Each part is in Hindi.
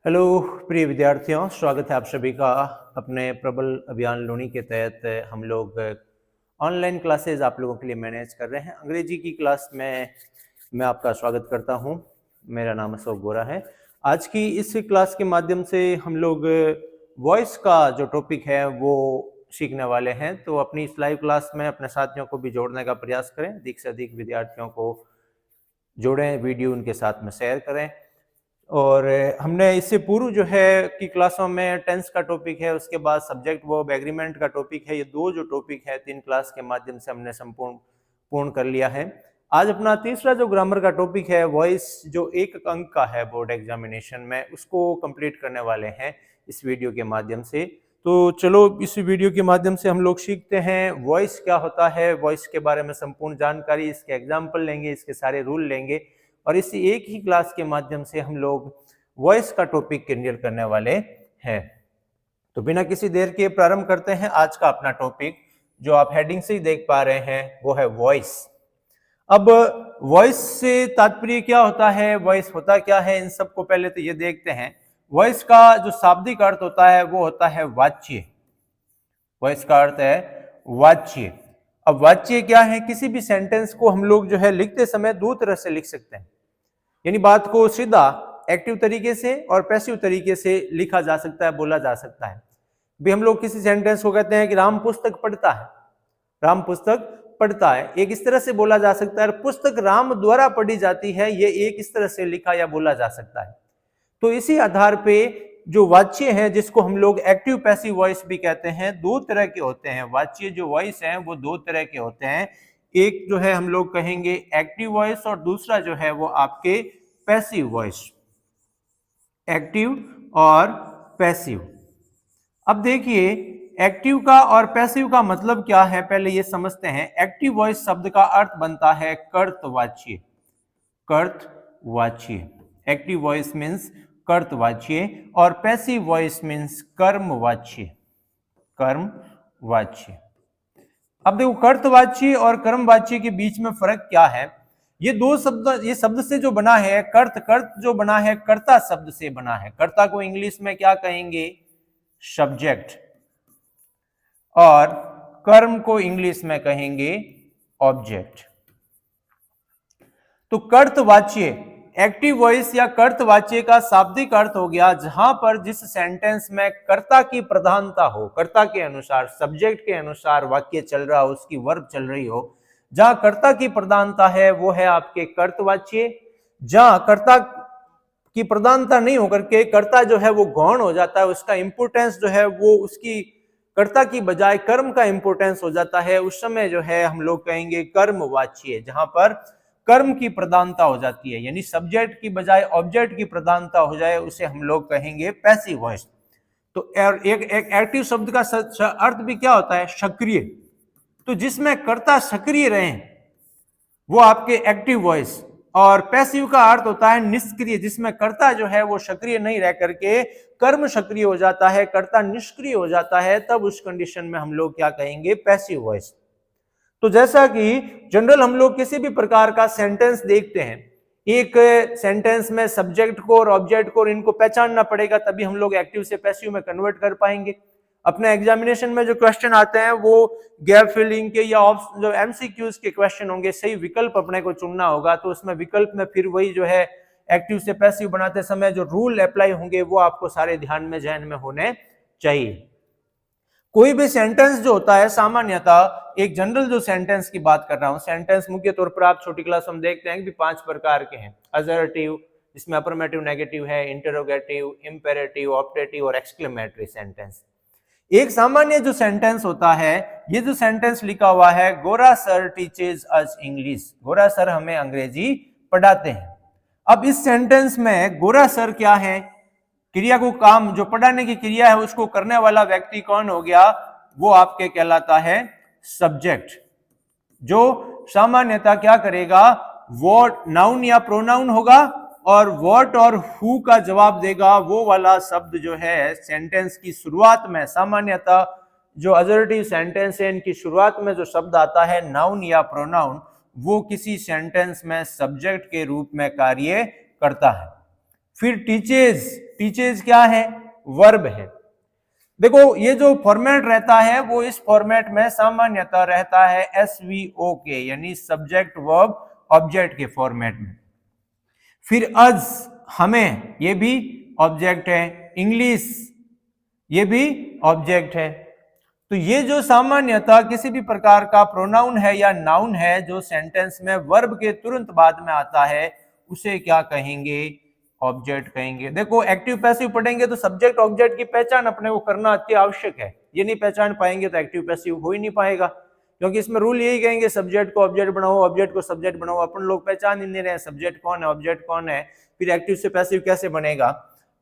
हेलो प्रिय विद्यार्थियों, स्वागत है आप सभी का अपने प्रबल अभियान लूनी के तहत। हम लोग ऑनलाइन क्लासेस आप लोगों के लिए मैनेज कर रहे हैं। अंग्रेजी की क्लास में मैं आपका स्वागत करता हूं। मेरा नाम अशोक गोरा है। आज की इस क्लास के माध्यम से हम लोग वॉइस का जो टॉपिक है वो सीखने वाले हैं। तो अपनी इस लाइव क्लास में अपने साथियों को भी जोड़ने का प्रयास करें, अधिक से अधिक विद्यार्थियों को जोड़ें, वीडियो उनके साथ में शेयर करें। और हमने इससे पूर्व जो है कि क्लासों में टेंस का टॉपिक है, उसके बाद सब्जेक्ट वर्ब एग्रीमेंट का टॉपिक है। ये दो जो टॉपिक है 3 क्लास के माध्यम से हमने पूर्ण कर लिया है। आज अपना तीसरा जो ग्रामर का टॉपिक है, वॉइस, जो 1 अंक का है बोर्ड एग्जामिनेशन में, उसको कंप्लीट करने वाले हैं इस वीडियो के माध्यम से। तो चलो इस वीडियो के माध्यम से हम लोग सीखते हैं वॉइस क्या होता है, वॉइस के बारे में संपूर्ण जानकारी, इसके एग्जाम्पल लेंगे, इसके सारे रूल लेंगे और इस एक ही क्लास के माध्यम से हम लोग वॉइस का टॉपिक क्लियर करने वाले हैं। तो बिना किसी देर के प्रारंभ करते हैं आज का अपना टॉपिक, जो आप हेडिंग से ही देख पा रहे हैं, वो है वॉइस। अब वॉइस से तात्पर्य क्या होता है, वॉइस होता क्या है, इन सबको पहले तो ये देखते हैं। वॉइस का जो शाब्दिक अर्थ होता है वो होता है वाच्य। वॉइस का अर्थ है वाच्य। अब वाच्य क्या है? किसी भी सेंटेंस को हम लोग जो है लिखते समय दो तरह से लिख सकते हैं। यानी बात को सीधा एक्टिव तरीके से और पैसिव तरीके से लिखा जा सकता है, बोला जा सकता है। भी हम लोग किसी सेंटेंस को कहते हैं कि राम पुस्तक पढ़ता है, राम पुस्तक पढ़ता है, एक इस तरह से बोला जा सकता है। पुस्तक राम द्वारा पढ़ी जाती है, ये एक इस तरह से लिखा या बोला जा सकता है। तो इसी आधार पे जो वाच्य है, जिसको हम लोग एक्टिव पैसिव वॉइस भी कहते हैं, दो तरह के होते हैं। वाच्य जो वॉइस है वो दो तरह के होते हैं। एक जो है हम लोग कहेंगे एक्टिव वॉइस और दूसरा जो है वो आपके पैसिव वॉइस। एक्टिव और पैसिव। अब देखिए एक्टिव का और पैसिव का मतलब क्या है, पहले ये समझते हैं। एक्टिव वॉइस शब्द का अर्थ बनता है कर्तवाच्य। कर्तवाच्य। एक्टिव वॉइस मीन्स कर्तवाच्य और पैसिव वॉइस मीन्स कर्मवाच्य। कर्मवाच्य। अब देखो कर्तवाच्य और कर्मवाच्य के बीच में फर्क क्या है। ये दो शब्द, ये शब्द से जो बना है कर्त जो बना है कर्ता शब्द से बना है। कर्ता को इंग्लिश में क्या कहेंगे? सब्जेक्ट। और कर्म को इंग्लिश में कहेंगे ऑब्जेक्ट। तो कर्तवाच्य, एक्टिव वॉइस या कर्तवाच्य का शाब्दिक अर्थ हो गया जहां पर जिस सेंटेंस में कर्ता की प्रधानता हो, कर्ता के अनुसार, सब्जेक्ट के अनुसार वाक्य चल रहा हो, उसकी वर्ब चल रही हो, जहां कर्ता की प्रधानता है वो है आपके कर्तवाच्य। जहां कर्ता की प्रधानता नहीं होकर के कर्ता जो है वो गौण हो जाता है, उसका इंपोर्टेंस जो है वो उसकी कर्ता की बजाय कर्म का इंपोर्टेंस हो जाता है, उस समय जो है हम लोग कहेंगे कर्मवाच्य। जहां पर कर्म की प्रधानता हो जाती है, यानी सब्जेक्ट की बजाय ऑब्जेक्ट की प्रधानता हो जाए, उसे हम लोग कहेंगे पैसिव वॉइस। तो एक एक्टिव शब्द का अर्थ भी क्या होता है? सक्रिय। तो जिसमें कर्ता सक्रिय रहे वो आपके एक्टिव वॉइस। और पैसिव का अर्थ होता है निष्क्रिय, जिसमें कर्ता जो है वो सक्रिय नहीं रह करके कर्म सक्रिय हो जाता है, कर्ता निष्क्रिय हो जाता है, तब उस कंडीशन में हम लोग क्या कहेंगे? Passive voice. तो जैसा कि जनरल हम लोग किसी भी प्रकार का सेंटेंस देखते हैं, एक सेंटेंस में सब्जेक्ट को और ऑब्जेक्ट को और इनको पहचानना पड़ेगा, तभी हम लोग एक्टिव से पैसिव में कन्वर्ट कर पाएंगे। अपने एग्जामिनेशन में जो क्वेश्चन आते हैं वो गैप फिलिंग के या जो एमसीक्यूज के क्वेश्चन होंगे, सही विकल्प अपने को चुनना होगा। तो उसमें विकल्प में फिर वही जो है एक्टिव से पैसिव बनाते समय जो रूल अप्लाई होंगे वो आपको सारे ध्यान में, जहन में होने चाहिए। कोई भी सेंटेंस जो होता है, सामान्यतः एक जनरल जो सेंटेंस की बात कर रहा हूं, सेंटेंस मुख्य तौर पर आप छोटी क्लास में देखते हैं कि 5 प्रकार के हैं। असर्टिव, जिसमें अफर्मेटिव नेगेटिव है, इंटरोगेटिव, इंपेरेटिव, ऑप्टेटिव और एक्सक्लेमेटरी सेंटेंस। एक सामान्य जो सेंटेंस होता है, ये जो सेंटेंस लिखा हुआ है, गोरा सर टीचेस अस इंग्लिश, गोरा सर हमें अंग्रेजी पढ़ाते हैं। अब इस सेंटेंस में गोरा सर क्या है? क्रिया को, काम जो पढ़ाने की क्रिया है उसको करने वाला व्यक्ति कौन हो गया? वो आपके कहलाता है सब्जेक्ट, जो सामान्यतः क्या करेगा? व्हाट, नाउन या प्रोनाउन होगा और व्हाट और हु का जवाब देगा। वो वाला शब्द जो है सेंटेंस की शुरुआत में, सामान्यतः जो असर्टिव सेंटेंस है इनकी शुरुआत में जो शब्द आता है नाउन या प्रोनाउन, वो किसी सेंटेंस में सब्जेक्ट के रूप में कार्य करता है। फिर टीचेज, टीचेज क्या है, वर्ब है। देखो ये जो फॉर्मेट रहता है वो इस फॉर्मेट में सामान्यतः रहता है SVO के, यानी सब्जेक्ट वर्ब ऑब्जेक्ट के फॉर्मेट में। फिर अज, हमें, ये भी ऑब्जेक्ट है। इंग्लिश, ये भी ऑब्जेक्ट है। तो ये जो सामान्यतः किसी भी प्रकार का प्रोनाउन है या नाउन है जो सेंटेंस में वर्ब के तुरंत बाद में आता है, उसे क्या कहेंगे, ऑब्जेक्ट कहेंगे। देखो एक्टिव पैसिव पढ़ेंगे तो सब्जेक्ट ऑब्जेक्ट की पहचान अपने को करना अति आवश्यक है। ये नहीं पहचान पाएंगे तो एक्टिव पैसिव हो ही नहीं पाएगा, क्योंकि इसमें रूल यही कहेंगे सब्जेक्ट को ऑब्जेक्ट बनाओ, ऑब्जेक्ट को सब्जेक्ट बनाओ। अपन लोग पहचान ही नहीं रहे सब्जेक्ट कौन है, ऑब्जेक्ट कौन है, फिर एक्टिव से पैसिव कैसे बनेगा।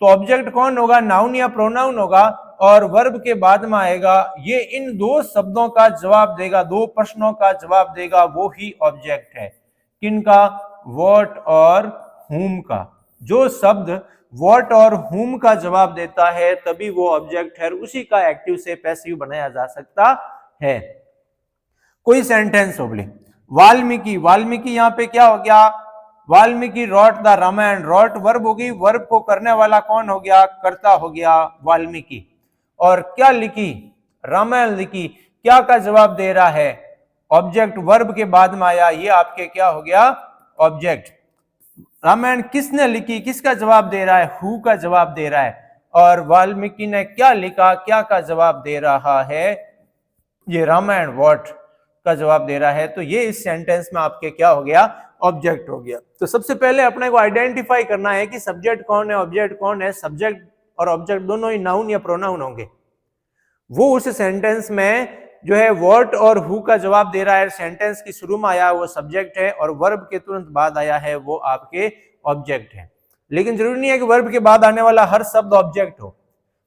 तो ऑब्जेक्ट कौन होगा, नाउन या प्रोनाउन होगा, और वर्ब के बाद में आएगा। ये इन दो शब्दों का जवाब देगा, दो प्रश्नों का जवाब देगा, वो ही ऑब्जेक्ट है। किनका, व्हाट और हुम का। जो शब्द व्हाट और हुम का जवाब देता है तभी वो ऑब्जेक्ट है, उसी का एक्टिव से पैसिव बनाया जा सकता है। कोई सेंटेंस हो बोले वाल्मीकि, वाल्मीकि यहाँ पे क्या हो गया, Valmiki wrote the Ramayana. Wrote verb होगी, वर्ब को करने वाला कौन हो गया, कर्ता हो गया वाल्मीकि। और क्या लिखी, रामायण लिखी। क्या का जवाब दे रहा है, ऑब्जेक्ट वर्ब के बाद में आया, ये आपके क्या हो गया, ऑब्जेक्ट। रामायण किसने लिखी, किसका जवाब दे रहा है, हु का जवाब दे रहा है। और वाल्मीकि ने क्या लिखा, क्या का जवाब दे रहा है, ये रामायण व्हाट का जवाब दे रहा है। तो ये इस सेंटेंस में आपके क्या हो गया, ऑब्जेक्ट हो गया। तो सबसे पहले अपने को आइडेंटिफाई करना है कि सब्जेक्ट कौन है, ऑब्जेक्ट कौन है। सब्जेक्ट और ऑब्जेक्ट दोनों ही नाउन या प्रोनाउन होंगे। वो उस सेंटेंस में जो है व्हाट और हु का जवाब दे रहा है, सेंटेंस की शुरू में आया वो सब्जेक्ट है, और वर्ब के तुरंत बाद आया है वो आपके ऑब्जेक्ट है। लेकिन जरूरी नहीं है कि वर्ब के बाद आने वाला हर शब्द ऑब्जेक्ट हो।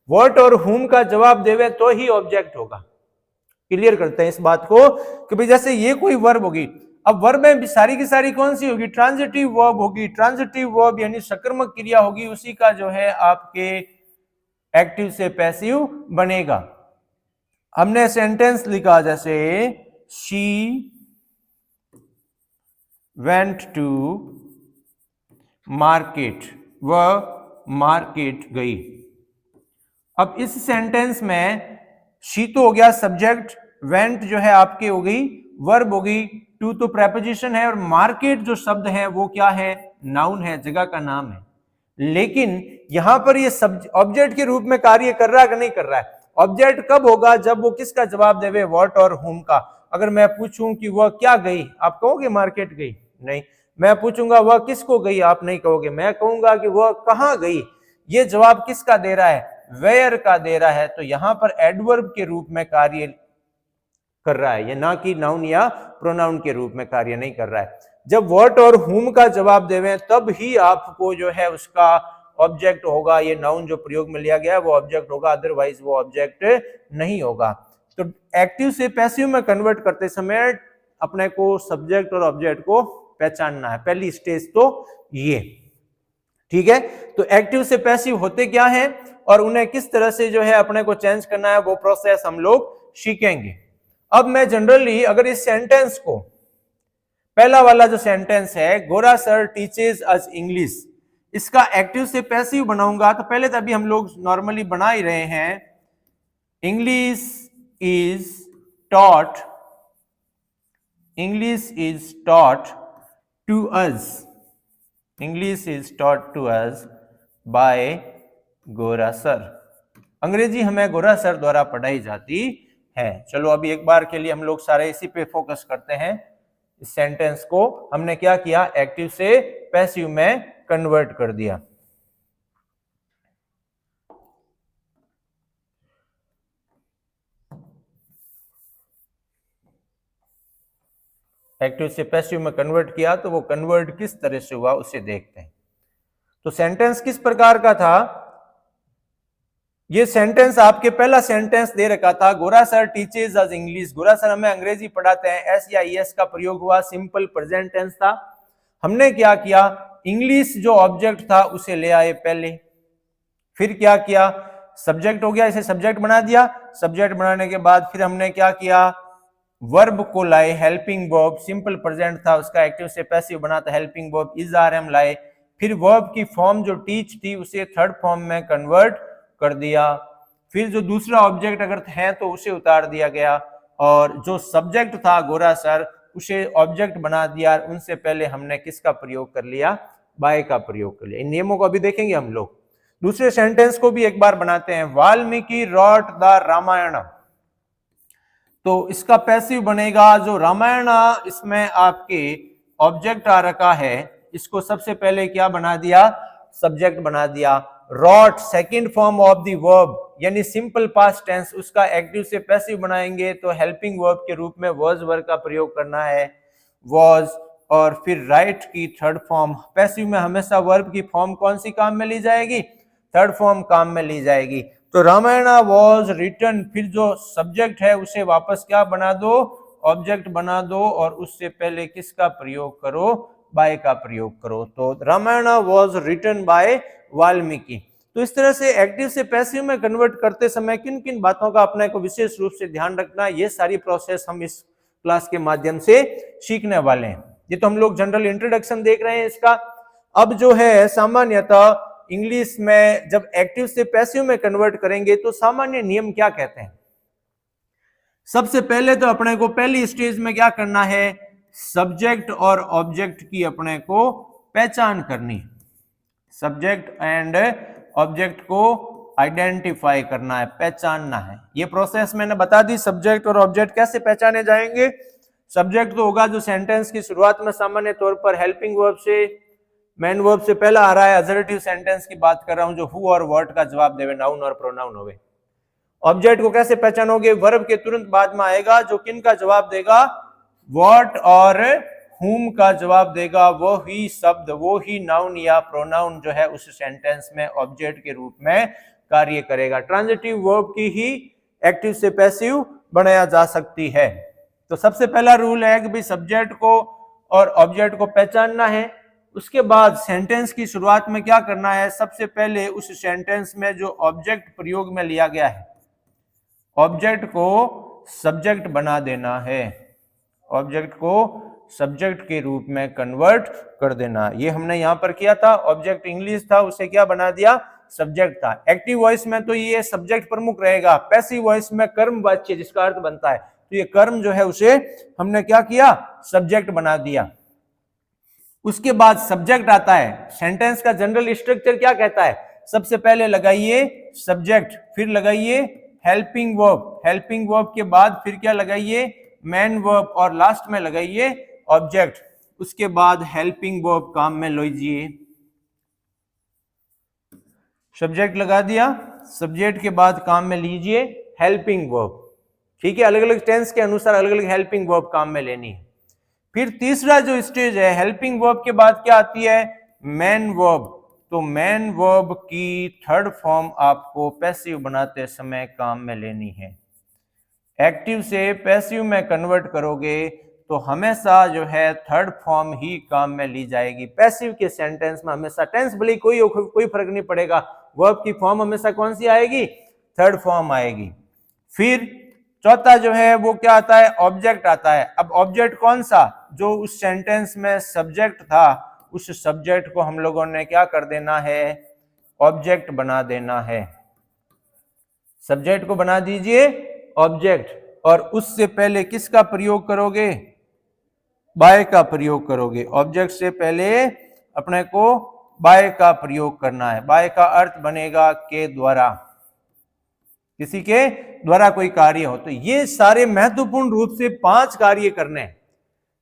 व्हाट और हुम का जवाब देवे तो ही ऑब्जेक्ट होगा। क्लियर करते हैं इस बात को कि भाई जैसे ये कोई वर्ब होगी, अब वर्ब में सारी की सारी कौन सी होगी, ट्रांजिटिव वर्ब होगी। ट्रांजिटिव वर्ब यानी सकर्मक क्रिया होगी, उसी का जो है आपके एक्टिव से पैसिव बनेगा। हमने सेंटेंस लिखा जैसे शी वेंट टू मार्केट, वह मार्केट गई। अब इस सेंटेंस में शी तो हो गया सब्जेक्ट, वेंट जो है आपकी हो गई वर्ब हो गई, टू तो प्रेपोजिशन है, और मार्केट जो शब्द है वो क्या है, नाउन है, जगह का नाम है। लेकिन यहां पर ये ऑब्जेक्ट के रूप में कार्य कर रहा है कि नहीं कर रहा है। ऑब्जेक्ट कब होगा, जब वो किसका जवाब देवे, व्हाट और हुम का। अगर मैं पूछूं कि वह क्या गई, आप कहोगे मार्केट गई, नहीं। मैं पूछूंगा वह किसको गई, आप नहीं कहोगे। मैं कहूंगा कि वह कहां गई, ये जवाब किसका दे रहा है, वेयर का दे रहा है। तो यहां पर एडवर्ब के रूप में कार्य कर रहा है, ये ना कि नाउन या प्रोनाउन के रूप में कार्य नहीं कर रहा है। जब व्हाट और हुम का जवाब देवें तब ही आपको जो है उसका ऑब्जेक्ट होगा। ये नाउन जो प्रयोग में लिया गया है वो ऑब्जेक्ट होगा, अदरवाइज वो ऑब्जेक्ट नहीं होगा। तो एक्टिव से पैसिव में कन्वर्ट करते समय अपने को सब्जेक्ट और ऑब्जेक्ट को पहचानना है, पहली स्टेज तो ये, ठीक है। तो एक्टिव से पैसिव होते क्या है और उन्हें किस तरह से जो है अपने को चेंज करना है, वो प्रोसेस हम लोग सीखेंगे। अब मैं जनरली अगर इस सेंटेंस को, पहला वाला जो सेंटेंस है, गोरा सर टीचेस अस इंग्लिश, इसका एक्टिव से पैसिव बनाऊंगा तो पहले तो अभी हम लोग नॉर्मली बना ही रहे हैं, English is taught, English is taught to us, English is taught to us by गोरा सर। अंग्रेजी हमें गोरा सर द्वारा पढ़ाई जाती है। चलो अभी एक बार के लिए हम लोग सारे इसी पे फोकस करते हैं। इस सेंटेंस को हमने क्या किया, एक्टिव से पैसिव में कन्वर्ट कर दिया। एक्टिव से पैसिव में कन्वर्ट किया तो वो कन्वर्ट किस तरह से हुआ उसे देखते हैं। तो सेंटेंस किस प्रकार का था, ये सेंटेंस आपके पहला सेंटेंस दे रखा था, गोरा सर टीचेस अस इंग्लिश। गोरा सर हमें अंग्रेजी पढ़ाते हैं, एस या ईएस का प्रयोग हुआ, सिंपल प्रेजेंट टेंस था। हमने क्या किया, इंग्लिश जो ऑब्जेक्ट था उसे ले आए पहले, फिर क्या किया, सब्जेक्ट हो गया, इसे सब्जेक्ट बना दिया। सब्जेक्ट बनाने के बाद फिर हमने क्या किया, वर्ब को लाए, हेल्पिंग वर्ब, सिंपल प्रेजेंट था उसका एक्टिव से पैसिव बना था helping verb, is are am लाए, फिर वर्ब की फॉर्म जो टीच थी उसे थर्ड फॉर्म में कन्वर्ट कर दिया, फिर जो दूसरा ऑब्जेक्ट अगर है तो उसे उतार दिया गया, और जो सब्जेक्ट था गोरा सर उसे ऑब्जेक्ट बना दिया। उनसे पहले हमने किसका प्रयोग कर लिया, बाय का प्रयोग कर लिया। इन नियमों को अभी देखेंगे हम लोग। दूसरे सेंटेंस को भी एक बार बनाते हैं। वाल्मीकि रॉट द रामायण, तो इसका पैसिव बनेगा जो रामायण, इसमें आपके ऑब्जेक्ट आ रखा है, इसको सबसे पहले क्या बना दिया, सब्जेक्ट बना दिया। Wrote second form of the verb यानी सिंपल पास्ट टेंस, उसका एक्टिव से पैसिव बनाएंगे तो हेल्पिंग वर्ब के रूप में वॉज वर्ब का प्रयोग करना है, वॉज। और फिर राइट की थर्ड फॉर्म, पैसिव में हमेशा वर्ब की फॉर्म कौन सी काम में ली जाएगी, थर्ड फॉर्म काम में ली जाएगी। तो रामायणा वॉज रिटन, फिर जो सब्जेक्ट है उसे वापस क्या बना दो, ऑब्जेक्ट बना दो, और उससे पहले किसका प्रयोग करो, बाय का प्रयोग करो। तो Ramayana was written by Valmiki. तो इस तरह से एक्टिव से पैसिव में कन्वर्ट करते समय किन किन बातों का अपने को विशेष रूप से ध्यान रखना है, ये सारी प्रोसेस हम इस क्लास के माध्यम से सीखने वाले हैं। ये तो हम लोग जनरल इंट्रोडक्शन देख रहे हैं इसका। अब जो है सामान्यतः इंग्लिश में जब एक्टिव से पैसिव में कन्वर्ट करेंगे तो सामान्य नियम क्या कहते हैं। सबसे पहले तो अपने को पहली स्टेज में क्या करना है, सब्जेक्ट और ऑब्जेक्ट की अपने को पहचान करनी, सब्जेक्ट एंड ऑब्जेक्ट को आइडेंटिफाई करना है, पहचानना है। ये प्रोसेस मैंने बता दी। सब्जेक्ट और ऑब्जेक्ट कैसे पहचाने जाएंगे, सब्जेक्ट तो होगा जो सेंटेंस की शुरुआत में सामान्य तौर पर हेल्पिंग वर्ब से, मेन वर्ब से पहला आ रहा है। असर्टिव सेंटेंस की बात कर रहा हूं जो हु और व्हाट का जवाब देवे, नाउन और प्रोनाउन होवे। ऑब्जेक्ट को कैसे पहचानोगे, वर्ब के तुरंत बाद में आएगा जो किन का जवाब देगा, व्हाट और हुम का जवाब देगा। वो ही शब्द, वो ही नाउन या प्रोनाउन जो है उस सेंटेंस में ऑब्जेक्ट के रूप में कार्य करेगा। ट्रांजिटिव वर्ब की ही एक्टिव से पैसिव बनाया जा सकती है। तो सबसे पहला रूल है कि भाई सब्जेक्ट को और ऑब्जेक्ट को पहचानना है। उसके बाद सेंटेंस की शुरुआत में क्या करना है, सबसे पहले उस सेंटेंस में जो ऑब्जेक्ट प्रयोग में लिया गया है, ऑब्जेक्ट को सब्जेक्ट बना देना है, ऑब्जेक्ट को सब्जेक्ट के रूप में कन्वर्ट कर देना। ये हमने यहां पर किया था। ऑब्जेक्ट इंग्लिश था, उसे क्या बना दिया, सब्जेक्ट था। एक्टिव वॉइस में तो ये सब्जेक्ट प्रमुख रहेगा। पैसिव वॉइस में कर्म वाच्य जिसका अर्थ बनता है, तो ये कर्म जो है उसे हमने क्या किया, सब्जेक्ट बना दिया। उसके बाद सब्जेक्ट आता है। सेंटेंस का जनरल स्ट्रक्चर क्या कहता है, सबसे पहले लगाइए सब्जेक्ट, फिर लगाइए हेल्पिंग वर्ब, हेल्पिंग वर्ब के बाद फिर क्या लगाइए, मेन वर्ब, और लास्ट में लगाइए ऑब्जेक्ट। उसके बाद हेल्पिंग वर्ब काम में लीजिए। सब्जेक्ट लगा दिया, सब्जेक्ट के बाद काम में लीजिए हेल्पिंग वर्ब। ठीक है, अलग अलग टेंस के अनुसार अलग अलग हेल्पिंग वर्ब काम में लेनी है। फिर तीसरा जो स्टेज है, हेल्पिंग वर्ब के बाद क्या आती है, मेन वर्ब। तो मेन वर्ब की थर्ड फॉर्म आपको पैसिव बनाते समय काम में लेनी है। एक्टिव से पैसिव में कन्वर्ट करोगे तो हमेशा जो है थर्ड फॉर्म ही काम में ली जाएगी। पैसिव के सेंटेंस में हमेशा टेंस भले कोई फर्क नहीं पड़ेगा, वर्ब की फॉर्म हमेशा कौन सी आएगी, थर्ड फॉर्म आएगी। फिर चौथा जो है वो क्या आता है, ऑब्जेक्ट आता है। अब ऑब्जेक्ट कौन सा, जो उस सेंटेंस में सब्जेक्ट था, उस सब्जेक्ट को हम लोगों ने क्या कर देना है, ऑब्जेक्ट बना देना है। सब्जेक्ट को बना दीजिए ऑब्जेक्ट, और उससे पहले किसका प्रयोग करोगे, बाय का प्रयोग करोगे। ऑब्जेक्ट से पहले अपने को बाय का प्रयोग करना है। बाय का अर्थ बनेगा के द्वारा, किसी के द्वारा कोई कार्य हो। तो ये सारे महत्वपूर्ण रूप से 5 कार्य करने हैं।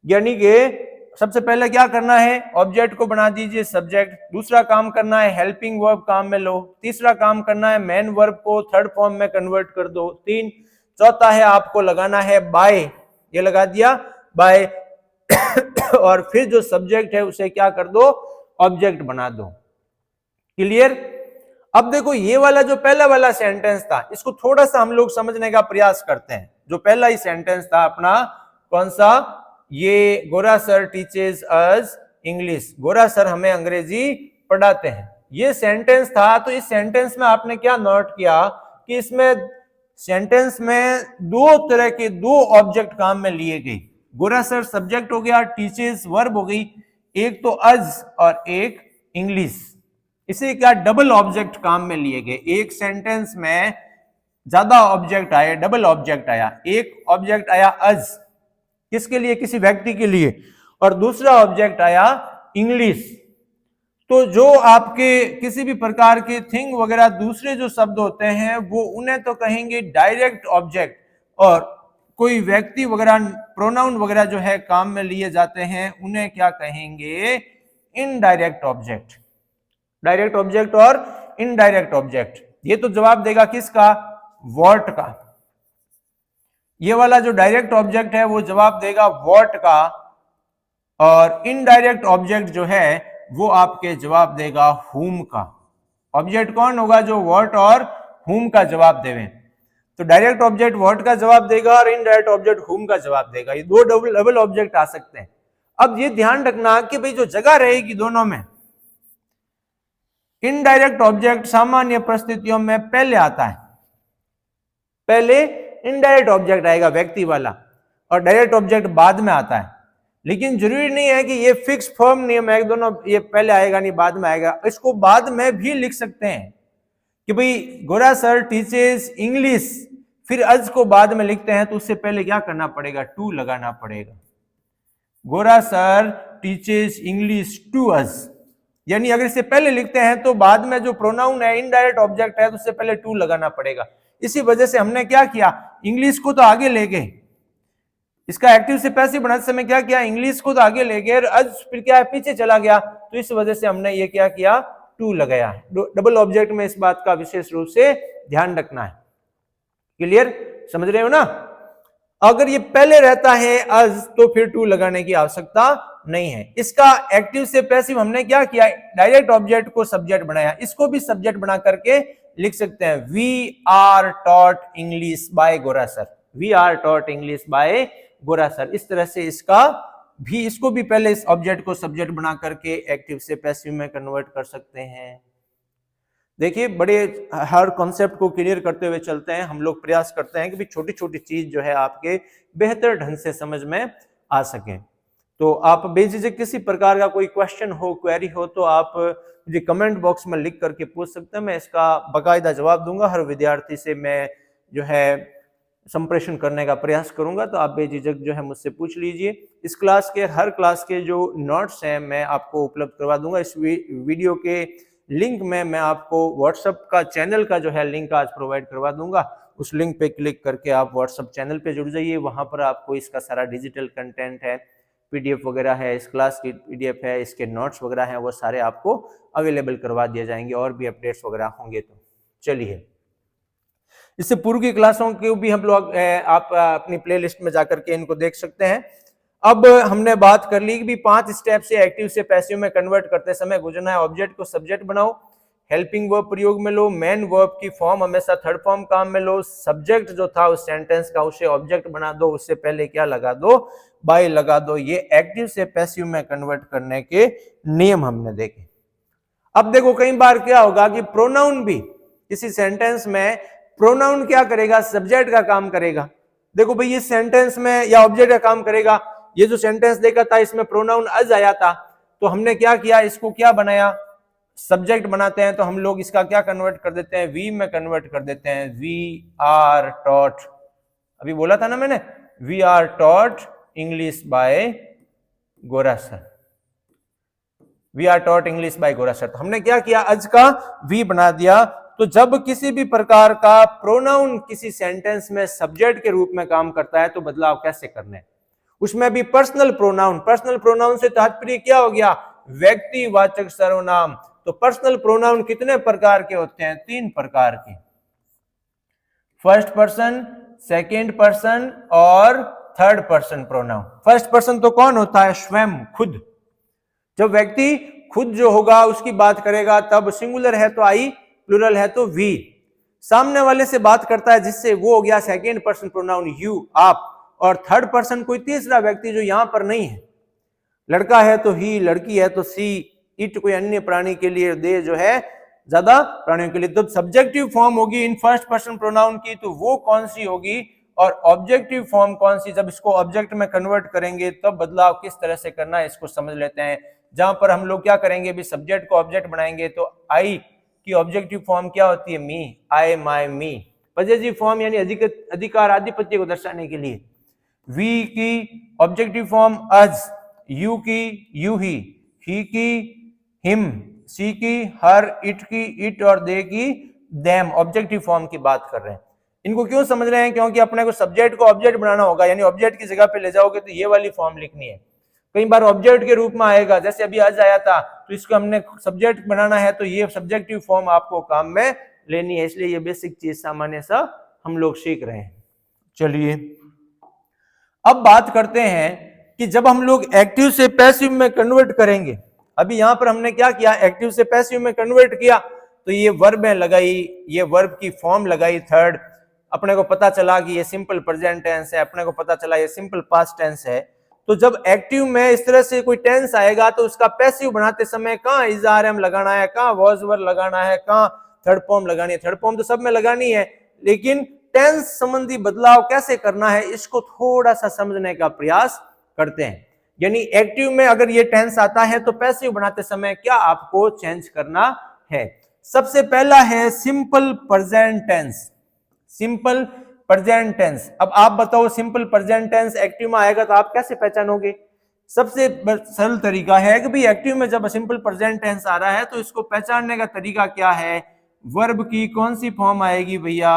यानी कि सबसे पहले क्या करना है, ऑब्जेक्ट को बना दीजिए सब्जेक्ट। दूसरा काम करना है हेल्पिंग वर्ब काम में लो। तीसरा काम करना है मेन वर्ब को थर्ड फॉर्म में कन्वर्ट कर दो। 3, चौथा है आपको लगाना है बाय, ये लगा दिया बाय और फिर जो सब्जेक्ट है उसे क्या कर दो, ऑब्जेक्ट बना दो। क्लियर। अब देखो ये वाला जो पहला वाला सेंटेंस था, इसको थोड़ा सा हम लोग समझने का प्रयास करते हैं। जो पहला ही सेंटेंस था अपना, कौन सा, ये गोरा सर टीचेस अस इंग्लिश, गोरा सर हमें अंग्रेजी पढ़ाते हैं, ये सेंटेंस था। तो इस सेंटेंस में आपने क्या नोट किया कि इसमें सेंटेंस में 2 तरह के 2 ऑब्जेक्ट काम में लिए गए। गोरा सर सब्जेक्ट हो गया, टीचेस वर्ब हो गई, एक तो अज और एक इंग्लिश, इसे क्या डबल ऑब्जेक्ट काम में लिए गए। एक सेंटेंस में ज्यादा ऑब्जेक्ट आए, डबल ऑब्जेक्ट आया। एक ऑब्जेक्ट आया अज, किसके लिए, किसी व्यक्ति के लिए, और दूसरा ऑब्जेक्ट आया इंग्लिश। तो जो आपके किसी भी प्रकार के थिंग वगैरह दूसरे जो शब्द होते हैं वो उन्हें तो कहेंगे डायरेक्ट ऑब्जेक्ट, और कोई व्यक्ति वगैरह प्रोनाउन वगैरह जो है काम में लिए जाते हैं उन्हें क्या कहेंगे, इनडायरेक्ट ऑब्जेक्ट। डायरेक्ट ऑब्जेक्ट और इनडायरेक्ट ऑब्जेक्ट, ये तो जवाब देगा किसका, व्हाट का। ये वाला जो डायरेक्ट ऑब्जेक्ट है वो जवाब देगा व्हाट का, और इनडायरेक्ट ऑब्जेक्ट जो है वो आपके जवाब देगा हुम का। ऑब्जेक्ट कौन होगा, जो व्हाट और हुम का जवाब देवे। तो डायरेक्ट ऑब्जेक्ट व्हाट का जवाब देगा और इनडायरेक्ट ऑब्जेक्ट हुम का जवाब देगा। ये दो डबल ऑब्जेक्ट आ सकते हैं। अब ये ध्यान रखना कि भाई जो जगह रहेगी दोनों में, इनडायरेक्ट ऑब्जेक्ट सामान्य परिस्थितियों में पहले आता है, पहले इनडायरेक्ट ऑब्जेक्ट आएगा व्यक्ति वाला, और डायरेक्ट ऑब्जेक्ट बाद में आता है। लेकिन जरूरी नहीं है कि ये फिक्स फॉर्म नियम है, दोनों ये पहले आएगा नहीं बाद में आएगा। इसको बाद में भी लिख सकते हैं कि भाई गोरा सर टीचेस इंग्लिश, फिर अज को बाद में लिखते हैं तो उससे पहले क्या करना पड़ेगा, टू लगाना पड़ेगा। गोरा सर टीचेस इंग्लिश टू अज, यानी अगर इससे पहले लिखते हैं तो बाद में जो प्रोनाउन है इनडायरेक्ट ऑब्जेक्ट है तो उससे पहले टू लगाना पड़ेगा। इसी वजह से हमने क्या किया, इंग्लिश को तो आगे ले गए, इसका एक्टिव से पैसिव बनाते समय क्या किया, इंग्लिश को तो आगे ले गए, अज फिर क्या है पीछे चला गया, तो इस वजह से हमने ये क्या किया, टू लगाया है। डबल ऑब्जेक्ट में इस बात का विशेष रूप से ध्यान रखना है। क्लियर, समझ रहे हो ना। अगर ये पहले रहता है अज तो फिर टू लगाने की आवश्यकता नहीं है। इसका एक्टिव से पैसिव हमने क्या किया, डायरेक्ट ऑब्जेक्ट को सब्जेक्ट बनाया, इसको भी सब्जेक्ट बना करके लिख सकते हैं, we are taught English by गोरा sir, we are taught English by गोरा सर। इस तरह से इसको भी पहले इस ऑब्जेक्ट को सब्जेक्ट बना करके एक्टिव से पैसिव में कन्वर्ट कर सकते हैं। देखिए बड़े हर कॉन्सेप्ट को क्लियर करते हुए चलते हैं, हम लोग प्रयास करते हैं कि भी छोटी छोटी चीज जो है आपके बेहतर ढंग से समझ में आ सके। तो आप बेझिझक किसी प्रकार का कोई क्वेश्चन हो, क्वेरी हो तो आप मुझे कमेंट बॉक्स में लिख करके पूछ सकते हैं, मैं इसका बाकायदा जवाब दूंगा। हर विद्यार्थी से मैं जो है संप्रेषण करने का प्रयास करूंगा, तो आप बेझिझक जो है मुझसे पूछ लीजिए। इस क्लास के हर क्लास के जो नोट्स हैं मैं आपको उपलब्ध करवा दूंगा। इस वीडियो के लिंक में मैं आपको व्हाट्सएप का चैनल का जो है लिंक आज प्रोवाइड करवा दूंगा। उस लिंक पे क्लिक करके आप व्हाट्सएप चैनल पे जुड़ जाइए, वहां पर आपको इसका सारा डिजिटल कंटेंट है, पीडीएफ वगैरह है, इस क्लास की पीडीएफ है, इसके नोट्स वगैरह हैं, वो सारे आपको अवेलेबल करवा दिए जाएंगे, और भी अपडेट्स वगैरह होंगे। तो चलिए, इससे पूर्व की क्लासों को भी हम लोग आप अपनी प्लेलिस्ट में जाकर के इनको देख सकते हैं। अब हमने बात कर ली कि भी 5 स्टेप से एक्टिव से पैसिव में कन्वर्ट करते समय गुजरना है। ऑब्जेक्ट को सब्जेक्ट बनाओ, हेल्पिंग वर्ब प्रयोग में लो, मेन वर्ब की फॉर्म हमेशा थर्ड फॉर्म काम में लो, सब्जेक्ट जो था उस सेंटेंस का उसे ऑब्जेक्ट बना दो, उससे पहले क्या लगा दो, बाय लगा दो। ये एक्टिव से पैसिव में कन्वर्ट करने के नियम हमने देखे। अब देखो कई बार क्या होगा कि प्रोनाउन भी किसी सेंटेंस में प्रोनाउन क्या करेगा, सब्जेक्ट का काम करेगा। देखो भाई इस सेंटेंस में या ऑब्जेक्ट का काम करेगा। ये जो सेंटेंस देखा था इसमें प्रोनाउन अज आया था, तो हमने क्या किया, इसको क्या बनाया, सब्जेक्ट बनाते हैं, तो हम लोग इसका क्या कन्वर्ट कर देते हैं, वी में कन्वर्ट कर देते हैं। वी आर टॉट, अभी बोला था ना मैंने, we are taught English by गोरा sir, we are taught English by गोरा सर। तो हमने क्या किया, अज का वी बना दिया। तो जब किसी भी प्रकार का प्रोनाउन किसी सेंटेंस में सब्जेक्ट के रूप में काम करता है तो बदलाव कैसे करने, उसमें भी पर्सनल प्रोनाउन। पर्सनल प्रोनाउन से तात्पर्य क्या हो गया, व्यक्तिवाचक सर्वनाम। तो पर्सनल प्रोनाउन कितने प्रकार के होते हैं, 3 प्रकार के, फर्स्ट पर्सन, सेकंड पर्सन और third person pronoun. First person तो कौन होता है, स्वयं, खुद। जब व्यक्ति खुद जो होगा उसकी बात करेगा तब सिंगुलर है तो आई, प्लूरल है तो वी। सामने वाले से बात करता है जिससे, वो हो गया सेकंड पर्सन प्रोनाउन, यू, आप। और थर्ड पर्सन कोई तीसरा व्यक्ति जो यहां पर नहीं है, लड़का है तो ही, लड़की है तो सी, इट कोई अन्य प्राणी के लिए, दे जो है ज्यादा प्राणियों के लिए। तो सब्जेक्टिव फॉर्म होगी इन फर्स्ट पर्सन प्रोनाउन की, तो वो कौन सी होगी, और ऑब्जेक्टिव फॉर्म कौन सी। जब इसको ऑब्जेक्ट में कन्वर्ट करेंगे तब बदलाव किस तरह से करना है इसको समझ लेते हैं। जहां पर हम लोग क्या करेंगे, भी सब्जेक्ट को ऑब्जेक्ट बनाएंगे। तो आई की ऑब्जेक्टिव फॉर्म क्या होती है, मी, आई, माई, मी। पजेसिव फॉर्म यानी अधिकार आधिपत्य को दर्शाने के लिए। वी की ऑब्जेक्टिव फॉर्म अज, यू की यू ही की हिम, सी की हर, इट की इट और दे की देम। ऑब्जेक्टिव फॉर्म की बात कर रहे हैं। इनको क्यों समझ रहे हैं, क्योंकि अपने को सब्जेक्ट को ऑब्जेक्ट बनाना होगा, यानी ऑब्जेक्ट की जगह पे ले जाओगे तो ये वाली फॉर्म लिखनी है। कई बार ऑब्जेक्ट के रूप में आएगा, जैसे अभी आज आया था, तो इसको हमने सब्जेक्ट बनाना है तो ये सब्जेक्टिव फॉर्म आपको काम में लेनी है। इसलिए ये बेसिक चीज सामान्य सा हम लोग सीख रहे हैं। चलिए अब बात करते हैं कि जब हम लोग एक्टिव से पैसिव में कन्वर्ट करेंगे। अभी यहां पर हमने क्या किया, एक्टिव से पैसिव में कन्वर्ट किया, तो ये वर्ब में लगाई, ये वर्ब की फॉर्म लगाई थर्ड। अपने को पता चला कि ये सिंपल प्रेजेंट टेंस है, अपने को पता चला ये सिंपल पास्ट टेंस है। तो जब एक्टिव में इस तरह से कोई टेंस आएगा तो उसका पैसिव बनाते समय कहां इज आर एम लगाना है, कहां वाज वर लगाना है, कहां थर्ड फॉर्म लगानी है। थर्ड फॉर्म तो सब में लगानी है, लेकिन टेंस संबंधी बदलाव कैसे करना है इसको थोड़ा सा समझने का प्रयास करते हैं। यानी एक्टिव में अगर ये टेंस आता है तो पैसिव बनाते समय क्या आपको चेंज करना है। सबसे पहला है simple present tense. Simple present tense. अब आप बताओ सिंपल प्रेजेंट टेंस एक्टिव में आएगा तो आप कैसे पहचानोगे। सबसे सरल तरीका है कि भाई एक्टिव में जब सिंपल प्रेजेंट टेंस आ रहा है तो इसको पहचानने का तरीका क्या है, वर्ब की कौन सी फॉर्म आएगी भैया,